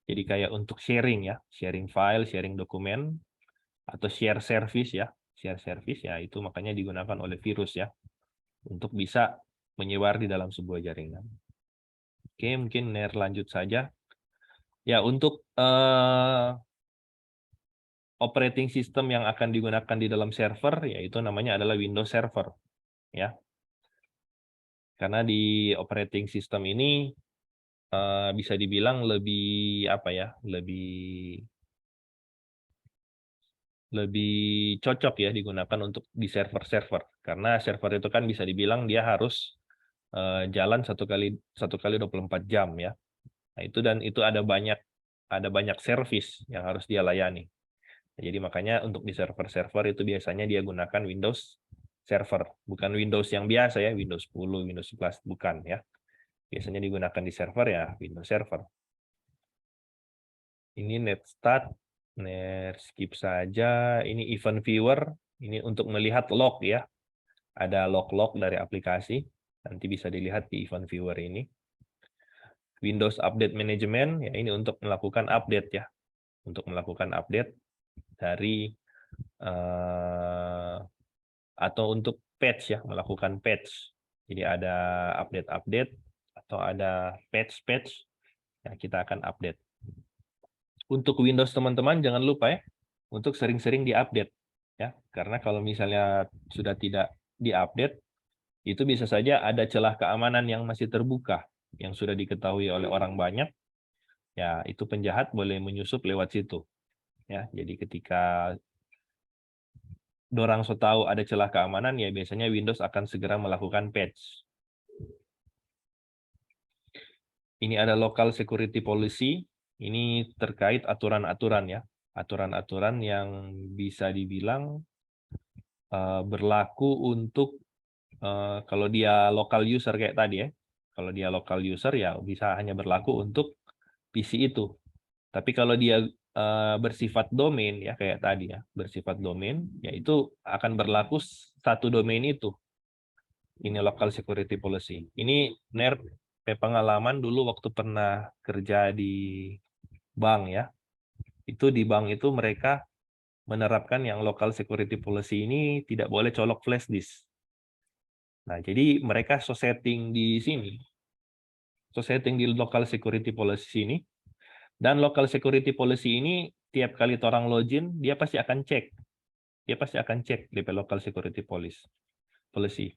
Jadi kayak untuk sharing ya, sharing file, sharing dokumen, atau share service ya. Share service ya itu makanya digunakan oleh virus ya untuk bisa menyebar di dalam sebuah jaringan. Oke, mungkin lanjut saja. Ya, untuk operating system yang akan digunakan di dalam server, yaitu namanya adalah Windows Server. Ya, karena di operating system ini bisa dibilang lebih apa ya, lebih cocok ya digunakan untuk di server-server, karena server itu kan bisa dibilang dia harus jalan satu kali 24 jam ya. Nah, itu ada banyak service yang harus dia layani. Jadi makanya untuk di server-server itu biasanya dia gunakan Windows Server, bukan Windows yang biasa ya, Windows 10, Windows 11, bukan ya. Biasanya digunakan di server ya Windows Server. Ini netstat, skip saja. Ini event viewer, ini untuk melihat log ya. Ada log-log dari aplikasi, nanti bisa dilihat di event viewer ini. Windows Update Management, ya ini untuk melakukan update ya. Untuk melakukan update dari atau untuk patch ya, melakukan patch. Jadi ada update-update atau ada patch-patch yang kita akan update. Untuk Windows teman-teman jangan lupa ya untuk sering-sering diupdate ya, karena kalau misalnya sudah tidak diupdate itu bisa saja ada celah keamanan yang masih terbuka yang sudah diketahui oleh orang banyak. Ya, itu penjahat boleh menyusup lewat situ. Ya, jadi ketika dorang so tahu ada celah keamanan, ya biasanya Windows akan segera melakukan patch. Ini ada local security policy. Ini terkait aturan-aturan ya. Aturan-aturan yang bisa dibilang berlaku untuk kalau dia local user kayak tadi ya. Kalau dia local user ya bisa hanya berlaku untuk PC itu. Tapi kalau dia bersifat domain ya kayak tadi ya, bersifat domain, yaitu akan berlaku satu domain itu. Ini local security policy. Ini benar pengalaman dulu waktu pernah kerja di bank ya. Itu di bank itu mereka menerapkan yang local security policy ini tidak boleh colok flash disk. Nah, jadi mereka setting di sini. Setting di local security policy ini. Dan local security policy ini tiap kali orang login, dia pasti akan cek. Dia pasti akan cek DP local security policy.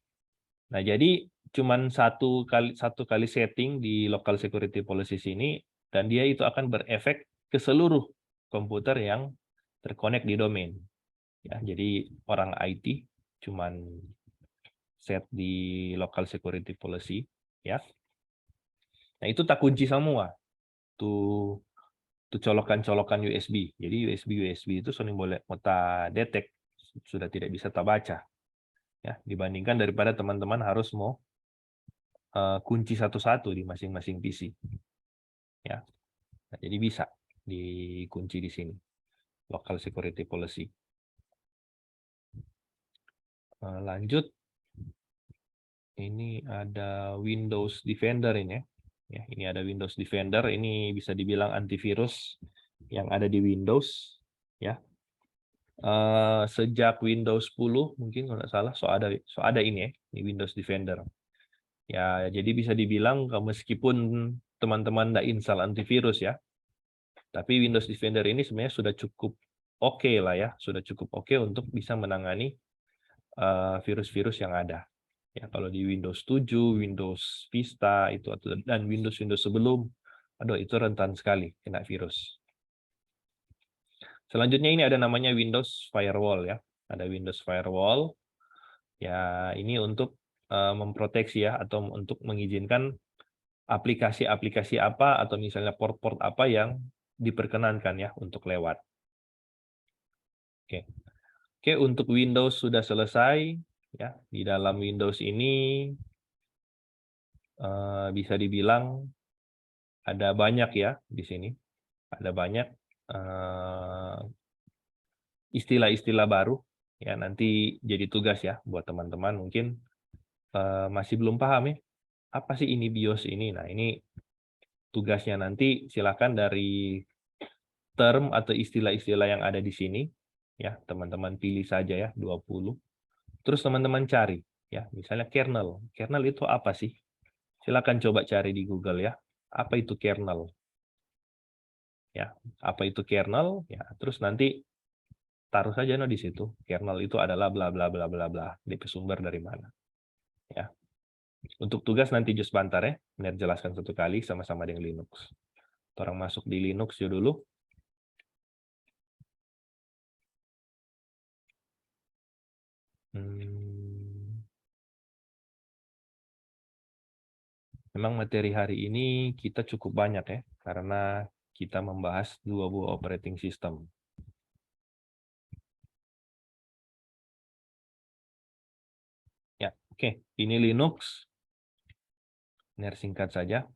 Nah, jadi cuman satu kali setting di local security policy ini, dan dia itu akan berefek ke seluruh komputer yang terkonek di domain. Ya, jadi orang IT cuman set di local security policy, ya. Nah, itu tak kunci semua. Tuh colokan-colokan USB. Jadi USB itu sering boleh kita detect sudah tidak bisa kita baca. Ya, dibandingkan daripada teman-teman harus mau kunci satu-satu di masing-masing PC. Ya. Nah, jadi bisa dikunci di sini. Local security policy. Lanjut. Ini ada Windows Defender ini ya. Ya, ini ada Windows Defender, ini bisa dibilang antivirus yang ada di Windows ya. Sejak Windows 10 mungkin kalau nggak salah so ada ini ya, di Windows Defender. Ya, jadi bisa dibilang meskipun teman-teman nggak install antivirus ya, tapi Windows Defender ini sebenarnya sudah cukup oke lah ya, sudah cukup oke untuk bisa menangani virus-virus yang ada. Ya, kalau di Windows 7, Windows Vista itu dan Windows sebelum, aduh itu rentan sekali kena virus. Selanjutnya ini ada namanya Windows Firewall ya. Ada Windows Firewall. Ya, ini untuk memproteksi ya atau untuk mengizinkan aplikasi-aplikasi apa atau misalnya port-port apa yang diperkenankan ya untuk lewat. Oke. Oke, untuk Windows sudah selesai ya. Di dalam Windows ini bisa dibilang ada banyak ya di sini. Ada banyak istilah-istilah baru ya, nanti jadi tugas ya buat teman-teman mungkin masih belum paham ya apa sih ini BIOS ini. Nah, ini tugasnya nanti silakan dari term atau istilah-istilah yang ada di sini ya, teman-teman pilih saja ya 20. Terus teman-teman cari ya, misalnya kernel. Kernel itu apa sih? Silakan coba cari di Google ya. Apa itu kernel? Ya, apa itu kernel? Ya, terus nanti taruh saja di situ. Kernel itu adalah bla bla bla bla bla. DP sumber dari mana? Ya. Untuk tugas nanti just bantar ya. Benar jelaskan satu kali sama-sama dengan Linux. Orang masuk di Linux yuk dulu. Memang materi hari ini kita cukup banyak ya, karena kita membahas dua buah operating system. Ya, oke. Ini Linux. Ini singkat saja.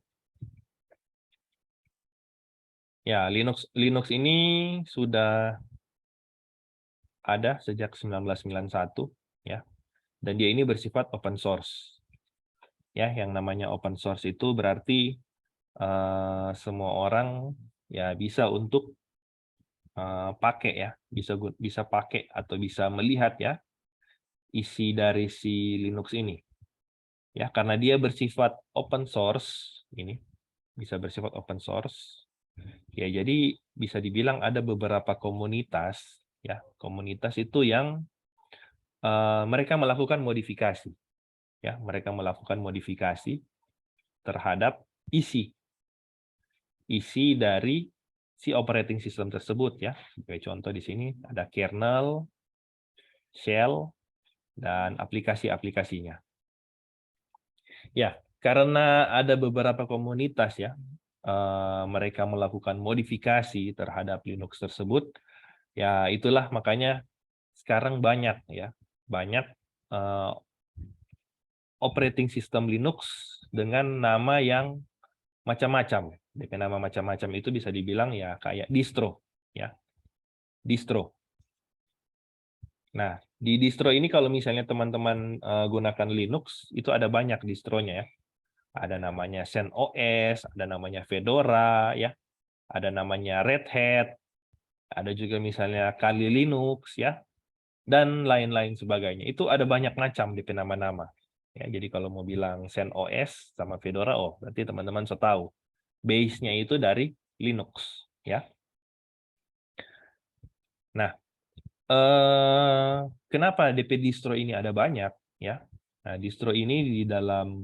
Ya, Linux ini sudah ada sejak 1991 ya. Dan dia ini bersifat open source. Ya, yang namanya open source itu berarti semua orang ya bisa untuk pakai ya, bisa pakai atau bisa melihat ya isi dari si Linux ini. Ya, karena dia bersifat open source, ini bisa bersifat open source. Ya, jadi bisa dibilang ada beberapa komunitas ya, komunitas itu yang mereka melakukan modifikasi. Ya, mereka melakukan modifikasi terhadap isi dari si operating system tersebut ya. Sebagai contoh di sini ada kernel, shell, dan aplikasi-aplikasinya. Ya, karena ada beberapa komunitas ya, mereka melakukan modifikasi terhadap Linux tersebut, ya itulah makanya sekarang banyak ya, banyak operating system Linux dengan nama yang macam-macam. Dengan nama macam-macam itu bisa dibilang ya kayak distro, ya, distro. Nah, di distro ini kalau misalnya teman-teman gunakan Linux, itu ada banyak distronya ya. Ada namanya CentOS, ada namanya Fedora, ya, ada namanya Red Hat, ada juga misalnya Kali Linux, ya, dan lain-lain sebagainya. Itu ada banyak macam di nama-nama. Ya, jadi kalau mau bilang CentOS sama Fedora, oh berarti teman-teman sudah tahu base-nya itu dari Linux, ya. Nah, kenapa DP distro ini ada banyak, ya? Nah, distro ini di dalam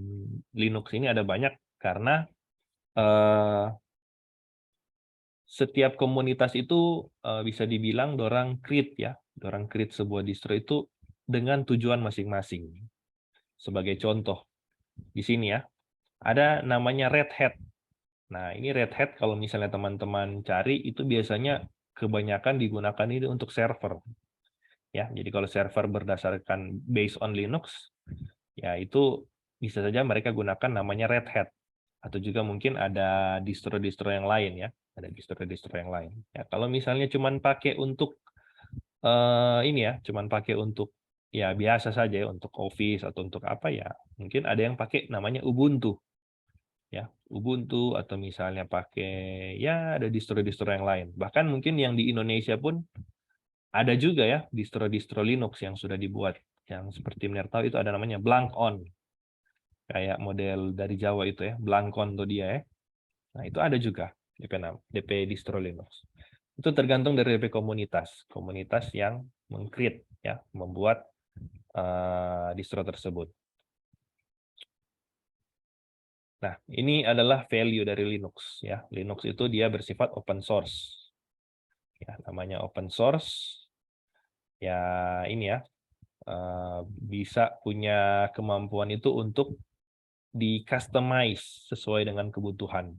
Linux ini ada banyak karena setiap komunitas itu bisa dibilang dorang create ya, dorang create sebuah distro itu dengan tujuan masing-masing. Sebagai contoh di sini ya, ada namanya Red Hat. Nah, ini Red Hat kalau misalnya teman-teman cari itu biasanya kebanyakan digunakan ini untuk server. Ya, jadi kalau server berdasarkan based on Linux, ya itu bisa saja mereka gunakan namanya Red Hat. Atau juga mungkin ada distro-distro yang lain ya, ada distro-distro yang lain. Ya, kalau misalnya cuman pakai untuk ini ya, cuman pakai untuk ya biasa saja ya, untuk Office atau untuk apa ya, mungkin ada yang pakai namanya Ubuntu. Ya, Ubuntu atau misalnya pakai ya ada distro-distro yang lain. Bahkan mungkin yang di Indonesia pun ada juga ya distro-distro Linux yang sudah dibuat. Yang seperti Mner tahu itu ada namanya Blankon. Kayak model dari Jawa itu ya, Blankon tuh dia ya. Nah, itu ada juga DP distro Linux. Itu tergantung dari DP komunitas. Komunitas yang meng-create ya, membuat distro tersebut. Nah, ini adalah value dari Linux ya. Linux itu dia bersifat open source. Ya, namanya open source. Ya, ini ya. Bisa punya kemampuan itu untuk di-customize sesuai dengan kebutuhan.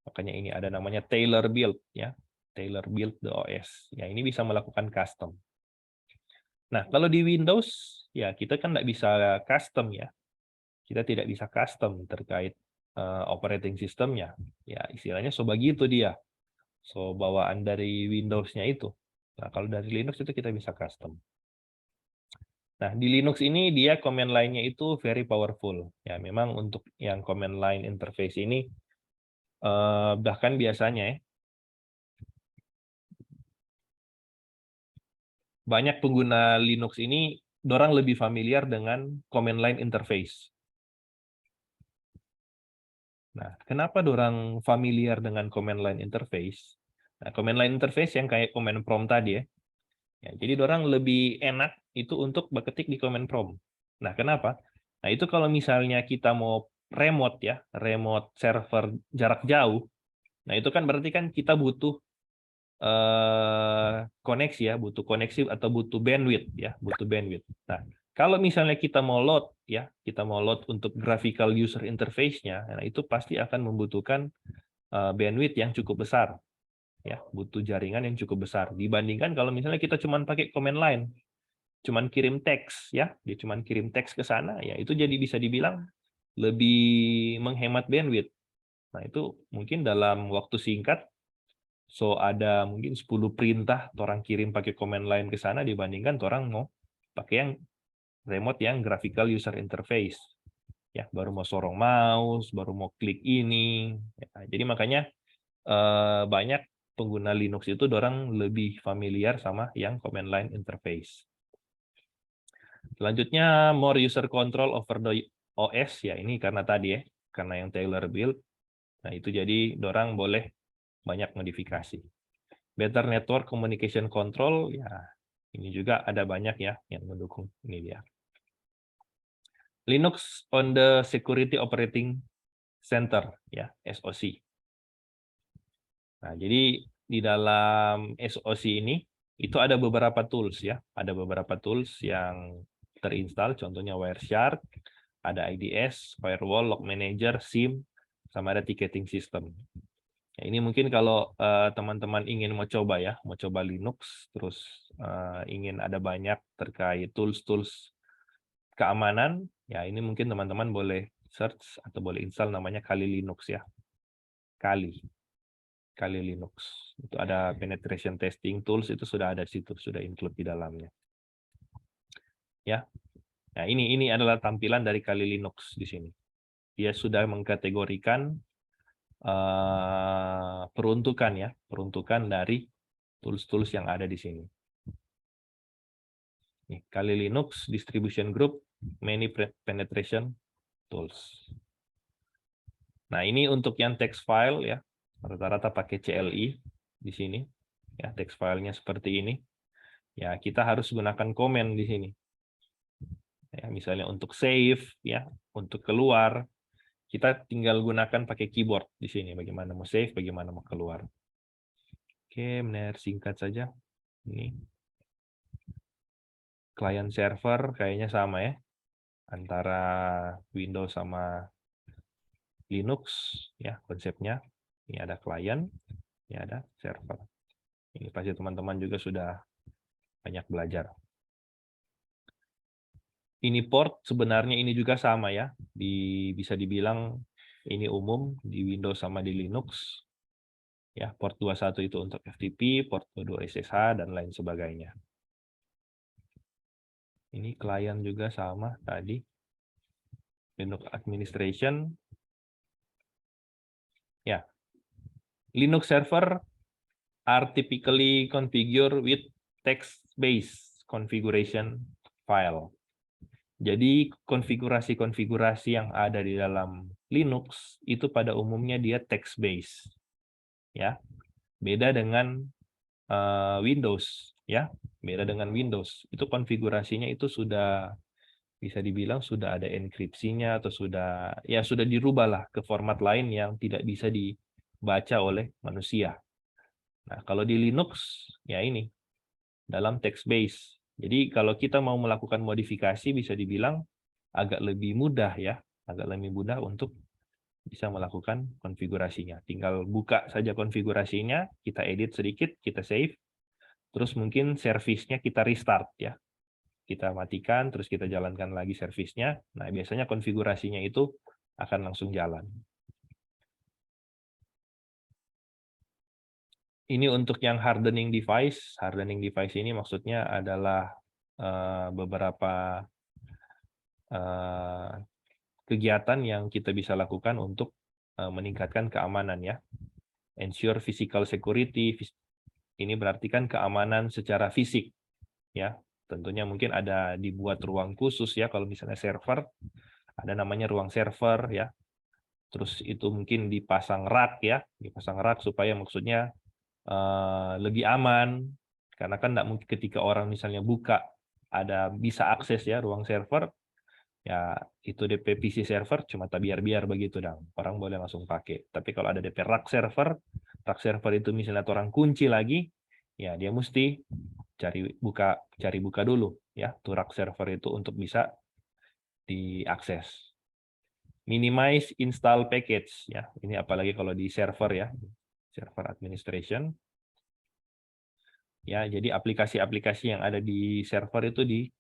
Makanya ini ada namanya tailor build ya. Tailor build the OS. Ya, ini bisa melakukan custom. Nah, kalau di Windows ya kita kan nggak bisa custom ya. Kita tidak bisa custom terkait operating systemnya. Ya, istilahnya so begitu dia. So bawaan dari Windows-nya itu. Nah, kalau dari Linux itu kita bisa custom. Nah, di Linux ini dia command line-nya itu very powerful. Ya, memang untuk yang command line interface ini bahkan biasanya ya, banyak pengguna Linux ini dorang lebih familiar dengan command line interface. Nah, kenapa dorang familiar dengan command line interface? Nah, command line interface yang kayak command prompt tadi ya. Ya, jadi orang lebih enak itu untuk berketik di command prompt. Nah, kenapa? Nah, itu kalau misalnya kita mau remote ya, remote server jarak jauh. Nah, itu kan berarti kan kita butuh koneksi ya, butuh koneksi atau butuh bandwidth ya, butuh bandwidth. Nah, kalau misalnya kita mau load ya, kita mau load untuk graphical user interface-nya, nah itu pasti akan membutuhkan bandwidth yang cukup besar ya, butuh jaringan yang cukup besar dibandingkan kalau misalnya kita cuma pakai command line, cuman kirim teks ya, dia cuman kirim teks ke sana ya, itu jadi bisa dibilang lebih menghemat bandwidth. Nah, itu mungkin dalam waktu singkat ada mungkin 10 perintah orang kirim pakai command line ke sana dibandingkan orang mau pakai yang remote yang graphical user interface. Ya, baru mau sorong mouse, baru mau klik ini. Ya, jadi makanya banyak pengguna Linux itu orang lebih familiar sama yang command line interface. Selanjutnya more user control over the OS ya, ini karena tadi ya, karena yang Taylor build. Nah, itu jadi orang boleh banyak modifikasi. Better network communication control, ya ini juga ada banyak ya yang mendukung. Ini dia. Linux on the Security Operating Center, ya SOC. Nah, jadi di dalam SOC ini itu ada beberapa tools ya, ada beberapa tools yang terinstall, contohnya Wireshark, ada IDS, Firewall, Log Manager, SIEM, sama ada ticketing system. Ya, ini mungkin kalau teman-teman ingin mau coba ya, mau coba Linux, terus ingin ada banyak terkait tools-tools keamanan, ya ini mungkin teman-teman boleh search atau boleh install namanya Kali Linux ya. Kali Linux. Itu ada penetration testing tools, itu sudah ada di situ, sudah include di dalamnya. Ya. Nah, ini adalah tampilan dari Kali Linux di sini. Dia sudah mengkategorikan peruntukan ya, peruntukan dari tools-tools yang ada di sini. Nih, Kali Linux Distribution Group Many Penetration Tools. Nah, ini untuk yang text file ya, rata-rata pakai CLI di sini. Ya, text filenya seperti ini. Ya, kita harus gunakan komen di sini. Ya, misalnya untuk save ya, untuk keluar, kita tinggal gunakan pakai keyboard di sini. Bagaimana mau save, bagaimana mau keluar. Oke, benar singkat saja. Ini client server kayaknya sama ya, antara Windows sama Linux ya konsepnya. Ini ada client, ini ada server. Ini pasti teman-teman juga sudah banyak belajar. Ini port sebenarnya ini juga sama ya, bisa dibilang ini umum di Windows sama di Linux. Ya, port 21 itu untuk FTP, port 22 SSH dan lain sebagainya. Ini klien juga sama tadi. Linux administration. Ya. Linux server are typically configured with text-based configuration file. Jadi konfigurasi-konfigurasi yang ada di dalam Linux itu pada umumnya dia text-based. Ya. Beda dengan Windows ya. Beda dengan Windows. Itu konfigurasinya itu sudah bisa dibilang sudah ada enkripsinya atau sudah dirubah lah ke format lain yang tidak bisa dibaca oleh manusia. Nah, kalau di Linux ya ini dalam text base. Jadi kalau kita mau melakukan modifikasi bisa dibilang agak lebih mudah ya, agak lebih mudah untuk bisa melakukan konfigurasinya. Tinggal buka saja konfigurasinya, kita edit sedikit, kita save, terus mungkin servisnya kita restart ya. Kita matikan, terus kita jalankan lagi servisnya. Nah, biasanya konfigurasinya itu akan langsung jalan. Ini untuk yang hardening device. Hardening device ini maksudnya adalah beberapa kegiatan yang kita bisa lakukan untuk meningkatkan keamanan ya. Ensure physical security. Ini berarti kan keamanan secara fisik ya. Tentunya mungkin ada dibuat ruang khusus ya, kalau misalnya server, ada namanya ruang server ya. Terus itu mungkin dipasang rak ya, dipasang rak supaya maksudnya lebih aman, karena kan nggak mungkin ketika orang misalnya buka ada bisa akses ya ruang server, ya itu DP PC server cuma tak biar-biar begitu dong, orang boleh langsung pakai. Tapi kalau ada DP rak server itu misalnya orang kunci lagi, ya dia mesti cari buka dulu ya tuh rak server itu untuk bisa diakses. Minimize install package ya, ini apalagi kalau di server ya, server administration. Ya, jadi aplikasi-aplikasi yang ada di server itu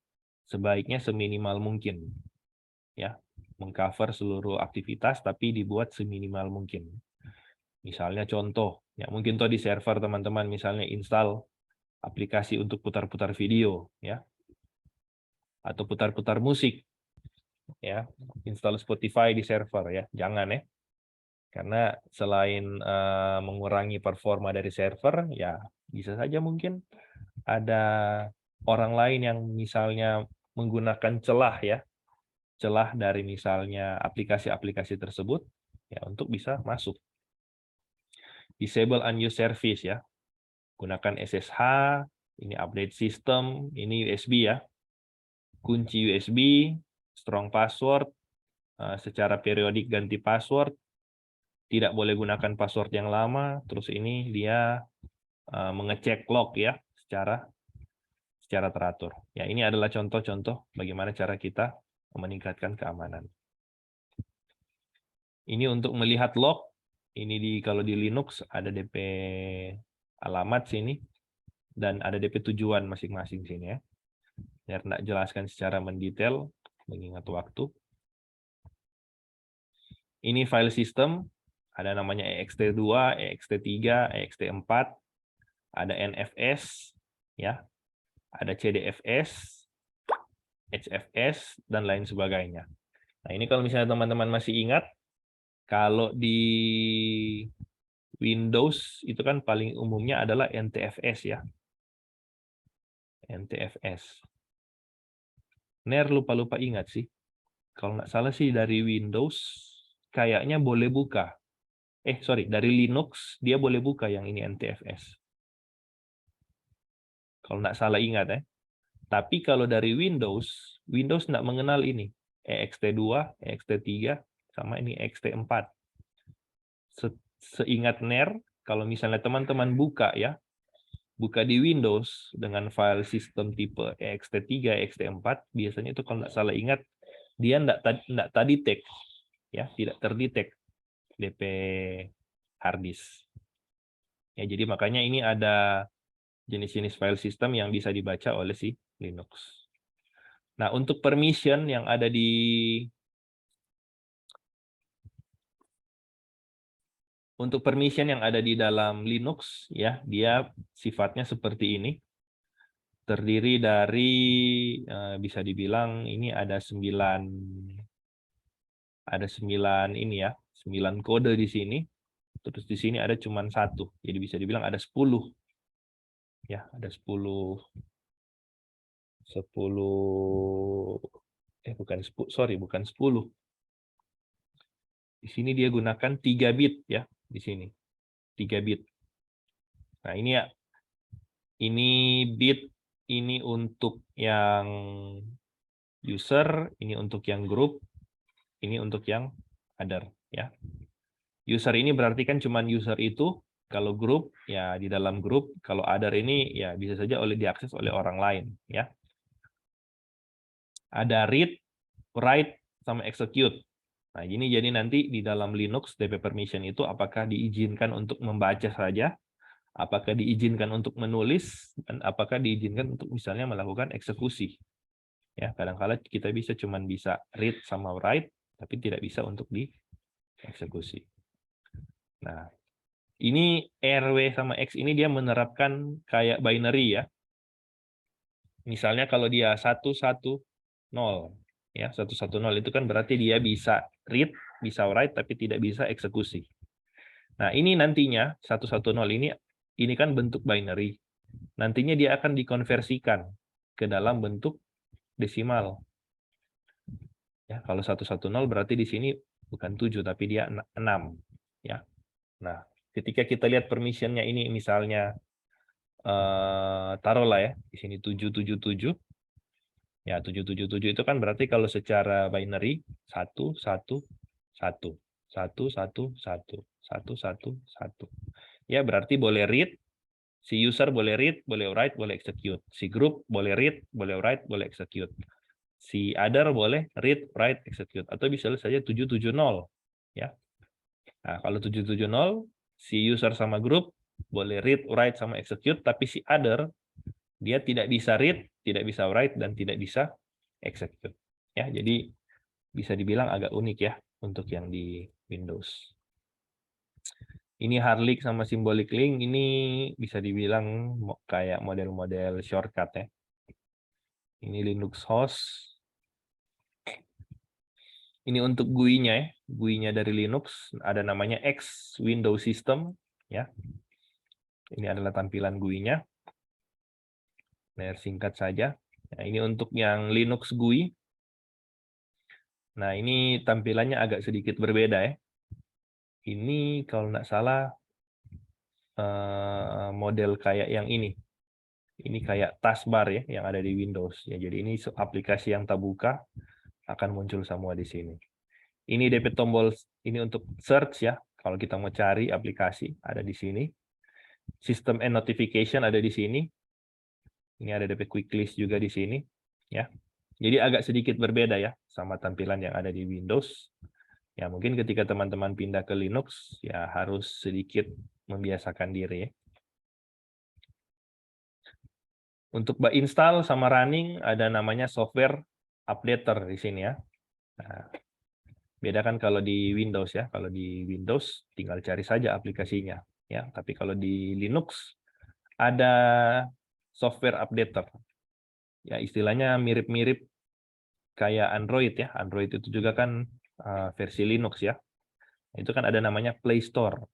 sebaiknya seminimal mungkin. Ya, mengcover seluruh aktivitas tapi dibuat seminimal mungkin. Misalnya contoh, ya mungkin tuh di server teman-teman misalnya install aplikasi untuk putar-putar video ya. Atau putar-putar musik. Ya, install Spotify di server ya. Jangan ya. Karena selain mengurangi performa dari server, ya bisa saja mungkin ada orang lain yang misalnya menggunakan celah dari misalnya aplikasi-aplikasi tersebut ya untuk bisa masuk. Disable unused service ya. Gunakan SSH, ini update system, ini USB ya. Kunci USB, strong password, secara periodik ganti password, tidak boleh gunakan password yang lama, terus ini dia mengecek log ya secara teratur. Ya, ini adalah contoh-contoh bagaimana cara kita meningkatkan keamanan. Ini untuk melihat log, ini kalau di Linux ada DP alamat sini dan ada DP tujuan masing-masing sini ya. Biar tidak jelaskan secara mendetail mengingat waktu. Ini file system, ada namanya ext2, ext3, ext4, ada NFS ya. Ada CDFS, HFS, dan lain sebagainya. Nah, ini kalau misalnya teman-teman masih ingat, kalau di Windows itu kan paling umumnya adalah NTFS ya. NTFS. Ner lupa-lupa ingat sih. Kalau nggak salah sih dari Windows, kayaknya boleh buka. Dari Linux, dia boleh buka yang ini NTFS. Kalau nggak salah ingat ya. Tapi kalau dari Windows nggak mengenal ini. ext2, ext3, sama ini ext4. Seingat Ner, kalau misalnya teman-teman buka ya, buka di Windows dengan file sistem tipe ext3, ext4, biasanya itu kalau nggak salah ingat, dia nggak terdetek, ya, tidak terdetek DP hard disk. Ya, jadi makanya ini ada jenis-jenis file system yang bisa dibaca oleh si Linux. Nah, untuk permission yang ada di dalam Linux ya, dia sifatnya seperti ini. Terdiri dari bisa dibilang ini ada 9 ini ya, 9 kode di sini. Terus di sini ada cuma 1. Jadi bisa dibilang ada 10. Ya, ada 10 bukan 10. Di sini dia gunakan 3 bit ya, di sini. 3 bit. Nah, ini ya. Ini bit, ini untuk yang user, ini untuk yang group, ini untuk yang other ya. User ini berarti kan cuma user itu, kalau group ya di dalam grup, kalau other ini ya bisa saja diakses oleh orang lain ya. Ada read, write, sama execute. Nah, ini jadi nanti di dalam Linux DP permission itu apakah diizinkan untuk membaca saja, apakah diizinkan untuk menulis, dan apakah diizinkan untuk misalnya melakukan eksekusi. Ya, kadang-kala kita cuma bisa read sama write, tapi tidak bisa untuk dieksekusi. Nah, ini RW sama X ini dia menerapkan kayak binary ya. Misalnya kalau dia 110 ya, 110 itu kan berarti dia bisa read, bisa write tapi tidak bisa eksekusi. Nah, ini nantinya 110 ini kan bentuk binary. Nantinya dia akan dikonversikan ke dalam bentuk desimal. Ya, kalau 110 berarti di sini bukan 7 tapi dia 6 ya. Nah, ketika kita lihat permissionnya ini misalnya taruhlah ya di sini 777. Ya, 777 itu kan berarti kalau secara binary 1 1 1 1 1 1 1 1 1. Ya, berarti boleh read, si user boleh read, boleh write, boleh execute. Si group boleh read, boleh write, boleh execute. Si other boleh read, write, execute, atau bisa saja 770 ya. Nah, kalau 770 si user sama group boleh read, write sama execute, tapi si other dia tidak bisa read, tidak bisa write, dan tidak bisa execute. Ya, jadi bisa dibilang agak unik ya untuk yang di Windows. Ini hard link sama symbolic link ini bisa dibilang kayak model-model shortcut ya. Ini Linux host. Ini untuk GUI-nya ya. GUI-nya dari Linux ada namanya X Windows System ya. Ini adalah tampilan GUI-nya. Singkat saja. Nah, ini untuk yang Linux GUI. Nah, ini tampilannya agak sedikit berbeda ya. Ini kalau nggak salah model kayak yang ini. Ini kayak taskbar ya yang ada di Windows. Ya, jadi ini aplikasi yang terbuka akan muncul semua di sini. Ini DP tombol ini untuk search ya. Kalau kita mau cari aplikasi ada di sini. System and notification ada di sini. Ini ada DP quick list juga di sini ya. Jadi agak sedikit berbeda ya sama tampilan yang ada di Windows. Ya mungkin ketika teman-teman pindah ke Linux ya harus sedikit membiasakan diri ya. Untuk install sama running ada namanya software updater di sini ya. Nah, beda kan kalau di Windows ya. Kalau di Windows tinggal cari saja aplikasinya ya. Tapi kalau di Linux ada software updater. Ya istilahnya mirip-mirip kayak Android ya. Android itu juga kan versi Linux ya. Itu kan ada namanya Play Store.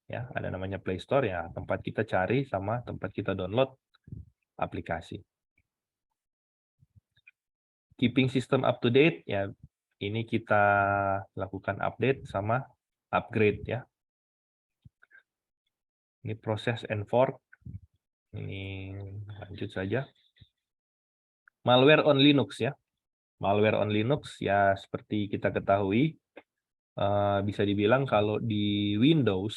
Ya, ada namanya Play Store ya, tempat kita cari sama tempat kita download aplikasi. Keeping system up to date ya, ini kita lakukan update sama upgrade ya. Ini proses and fork. Ini lanjut saja. Malware on Linux ya. Malware on Linux ya seperti kita ketahui bisa dibilang kalau di Windows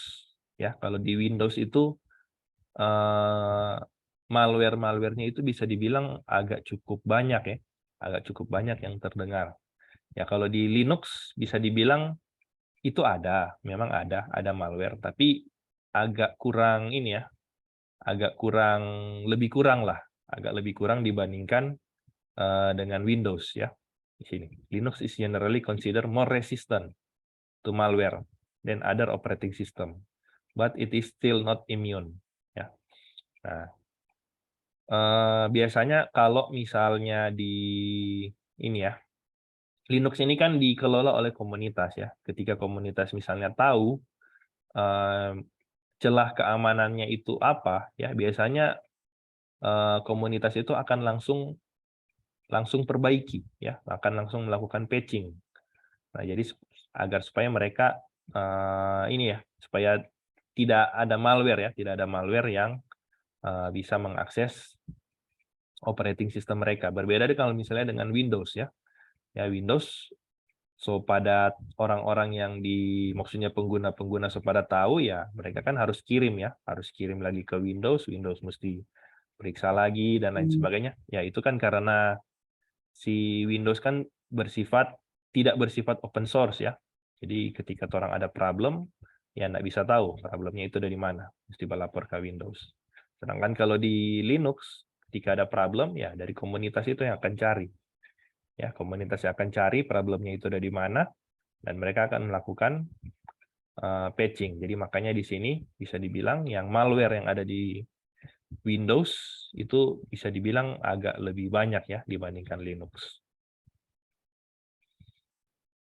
ya, kalau di Windows itu malware-malwarenya itu bisa dibilang agak cukup banyak ya, agak cukup banyak yang terdengar. Ya kalau di Linux bisa dibilang itu ada, memang ada malware, tapi agak kurang ini ya, agak kurang, lebih kurang lah, agak lebih kurang dibandingkan dengan Windows ya. Di sini Linux is generally considered more resistant to malware than other operating system, but it is still not immune ya. Nah, biasanya kalau misalnya di ini ya, Linux ini kan dikelola oleh komunitas ya. Ketika komunitas misalnya tahu celah keamanannya itu apa, ya biasanya komunitas itu akan langsung perbaiki ya, akan langsung melakukan patching. Nah, jadi agar supaya mereka ini ya, supaya tidak ada malware ya, tidak ada malware yang bisa mengakses operating system mereka. Berbeda kalau misalnya dengan Windows ya. Ya Windows, so pada orang-orang yang maksudnya pengguna-pengguna pada tahu ya, mereka kan harus kirim ya, harus kirim lagi ke Windows, Windows mesti periksa lagi dan lain sebagainya. Ya itu kan karena si Windows kan tidak bersifat open source ya. Jadi ketika orang ada problem, ya nggak bisa tahu problemnya itu dari mana, mesti melapor ke Windows. Sedangkan kalau di Linux, ketika ada problem, ya dari komunitas itu yang akan cari. Ya, komunitas yang akan cari problemnya itu dari mana, dan mereka akan melakukan patching. Jadi makanya di sini bisa dibilang yang malware yang ada di Windows itu bisa dibilang agak lebih banyak ya dibandingkan Linux.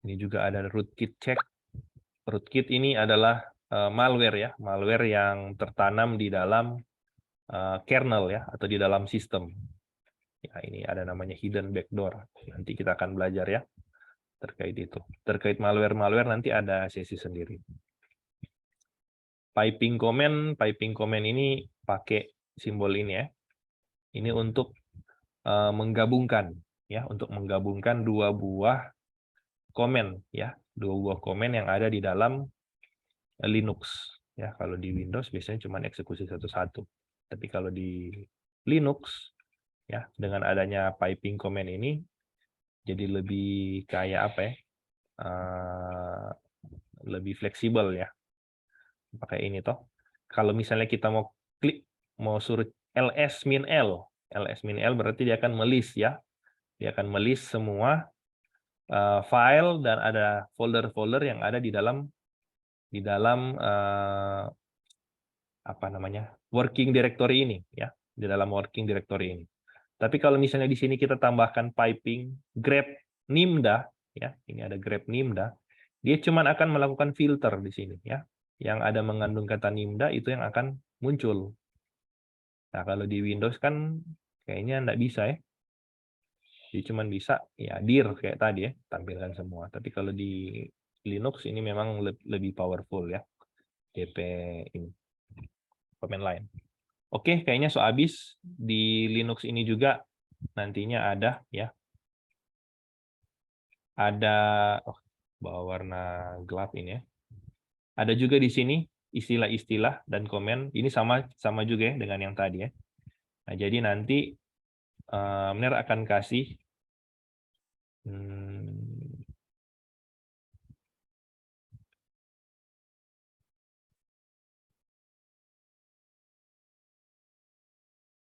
Ini juga ada rootkit check. Rootkit ini adalah malware ya, malware yang tertanam di dalam kernel ya, atau di dalam sistem. Ya, ini ada namanya hidden backdoor. Nanti kita akan belajar ya terkait itu. Terkait malware-malware nanti ada sesi sendiri. piping comment ini pakai simbol ini ya. Ini untuk menggabungkan ya, untuk menggabungkan dua buah komen ya, dua buah komen yang ada di dalam Linux ya. Kalau di Windows biasanya cuma eksekusi satu-satu. Tapi kalau di Linux ya, dengan adanya piping comment ini jadi lebih kayak apa ya? Lebih fleksibel ya. Pakai ini toh. Kalau misalnya kita mau klik, mau suruh ls min l berarti dia akan melist ya. Dia akan melist semua file dan ada folder-folder yang ada di dalam apa namanya, working directory ini ya, di dalam working directory ini. Tapi kalau misalnya di sini kita tambahkan piping grep nimda ya, ini ada grep nimda, dia cuma akan melakukan filter di sini ya. Yang ada mengandung kata nimda itu yang akan muncul. Nah, kalau di Windows kan kayaknya nggak bisa ya. Jadi cuma bisa ya dir kayak tadi ya, tampilkan semua. Tapi kalau di Linux ini memang lebih powerful ya. DP ini komen lain. Oke, kayaknya so habis. Di Linux ini juga nantinya ada ya. Ada bawa warna gelap ini ya. Ada juga di sini istilah-istilah dan komen. Ini sama juga ya dengan yang tadi ya. Nah, jadi nanti Mner akan kasih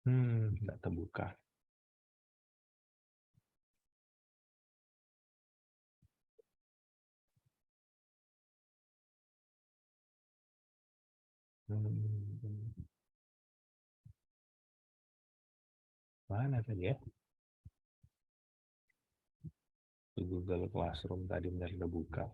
nggak terbuka. Mana tadi ya? Google Classroom tadi benar udah buka.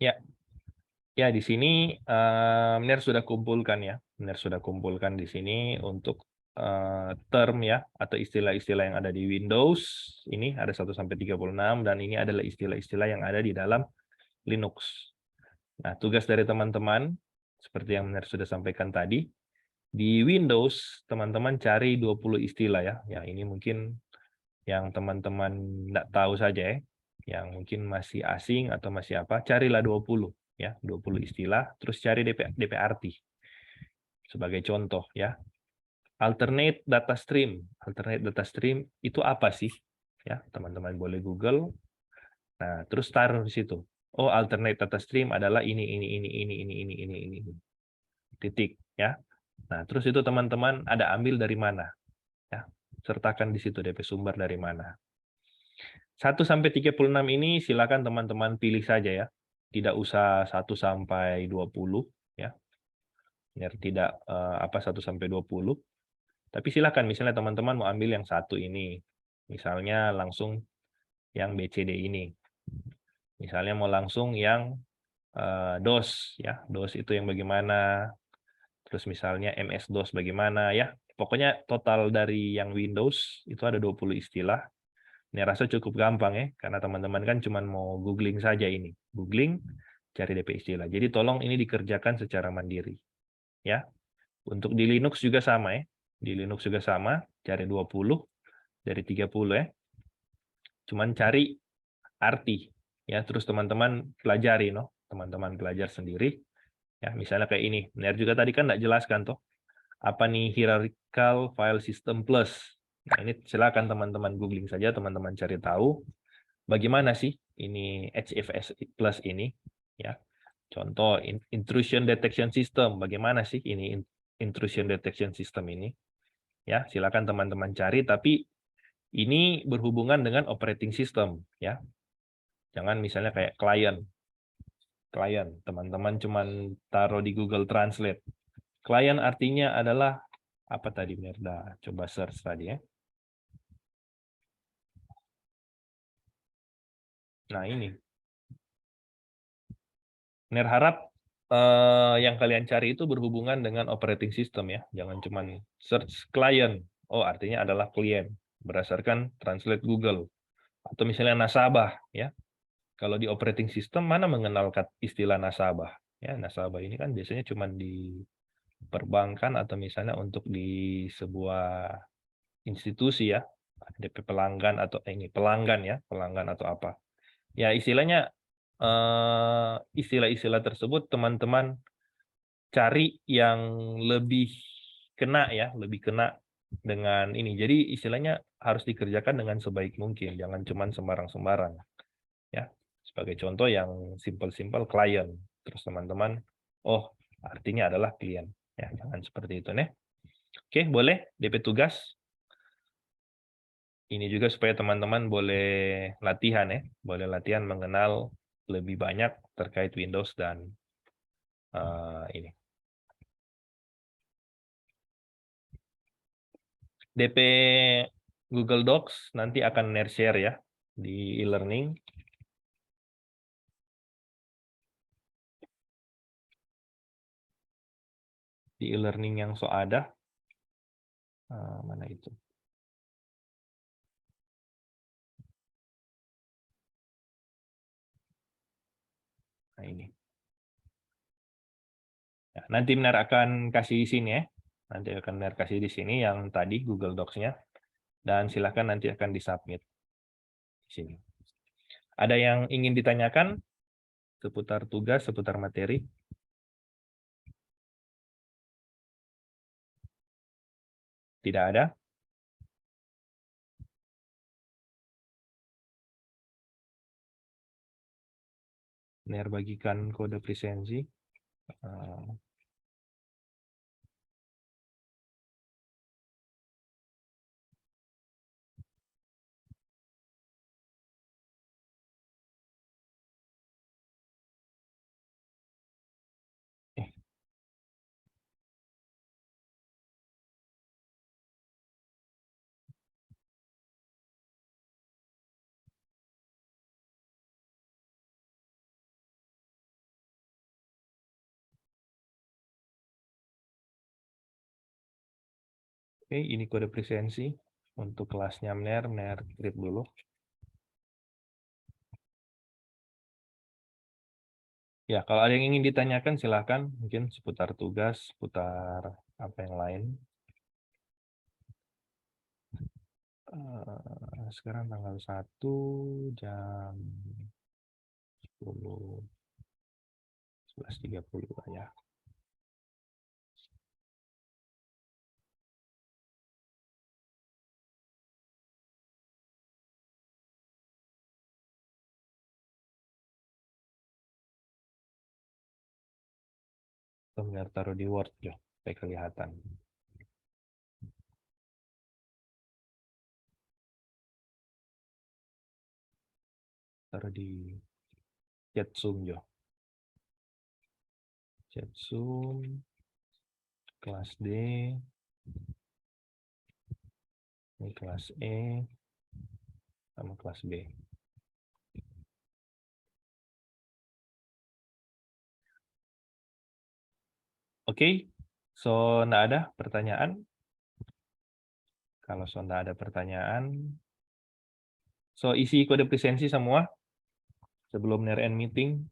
Ya, ya di sini Mner sudah kumpulkan ya, Mner sudah kumpulkan di sini untuk term ya atau istilah-istilah yang ada di Windows ini ada 1 sampai 36 dan ini adalah istilah-istilah yang ada di dalam Linux. Nah, tugas dari teman-teman seperti yang Mner sudah sampaikan tadi, di Windows teman-teman cari 20 istilah ya. Ya, ini mungkin yang teman-teman nggak tahu saja ya, yang mungkin masih asing atau masih apa, carilah 20 ya, 20 istilah, terus cari DP arti. Sebagai contoh ya, alternate data stream. Alternate data stream itu apa sih? Ya, teman-teman boleh Google. Nah, terus taruh di situ. Oh, alternate data stream adalah ini. Titik ya. Nah, terus itu teman-teman ada ambil dari mana? Ya, sertakan di situ DP sumber dari mana. 1 sampai 36 ini silakan teman-teman pilih saja ya. Tidak usah 1 sampai 20 ya. Biar tidak 1 sampai 20. Tapi silakan misalnya teman-teman mau ambil yang satu ini. Misalnya langsung yang BCD ini. Misalnya mau langsung yang DOS ya. DOS itu yang bagaimana? Terus misalnya MS-DOS bagaimana ya. Pokoknya total dari yang Windows itu ada 20 istilah. Ini rasa cukup gampang ya, karena teman-teman kan cuma mau googling saja ini. Googling, cari DP istilah. Jadi tolong ini dikerjakan secara mandiri. Ya. Untuk di Linux juga sama ya. Di Linux juga sama, cari 20 dari 30 ya. Cuman cari arti. Ya, terus teman-teman pelajari, no. Teman-teman belajar sendiri. Ya, misalnya kayak ini. Benar juga tadi kan nggak jelaskan toh. Apa nih hierarchical file system plus? Nah, ini silakan teman-teman googling saja, teman-teman cari tahu bagaimana sih ini HFS plus ini ya. Contoh intrusion detection system, bagaimana sih ini intrusion detection system ini? Ya, silakan teman-teman cari, tapi Ini berhubungan dengan operating system, ya. Jangan misalnya kayak klien, teman-teman cuman taruh di Google Translate. Klien artinya adalah apa tadi, Merda? Coba search tadi ya. Nah ini. Ner harap yang kalian cari itu berhubungan dengan operating system ya. Jangan cuman search klien. Oh artinya adalah klien berdasarkan translate Google. Atau misalnya nasabah ya. Kalau di operating system mana mengenal istilah nasabah? Ya nasabah ini kan biasanya cuman di perbankan atau misalnya untuk di sebuah institusi ya. DP pelanggan atau ini pelanggan ya, pelanggan atau apa. Ya istilahnya istilah-istilah tersebut teman-teman cari yang lebih kena ya, lebih kena dengan ini. Jadi istilahnya harus dikerjakan dengan sebaik mungkin, jangan cuman sembarang-sembarang. Ya, sebagai contoh yang simple-simple klien. Terus teman-teman, oh artinya adalah klien. Ya, jangan seperti itu nih. Oke, boleh DP tugas. Ini juga supaya teman-teman boleh latihan ya, boleh latihan mengenal lebih banyak terkait Windows dan ini. DP Google Docs nanti akan share ya di e-learning. Di e-learning yang so ada. Mana itu? Nah ini. Ya, nanti benar akan kasih di sini ya. Nanti akan benar kasih di sini yang tadi Google Docs-nya. Dan silakan nanti akan disubmit di sini. Ada yang ingin ditanyakan seputar tugas, seputar materi? Tidak ada? Benar bagikan kode presensi. Oke, ini kode presensi untuk kelasnya benar create dulu. Ya, kalau ada yang ingin ditanyakan silahkan, mungkin seputar tugas, seputar apa yang lain. Sekarang tanggal 1 jam 11.30 ya. Benar taruh di Word ya, supaya kelihatan. Taruh di chat Zoom ya. Chat Zoom, kelas D, ini kelas E, sama kelas B. Oke, so nggak ada pertanyaan? Kalau so nggak ada pertanyaan, so isi kode presensi semua sebelum end meeting.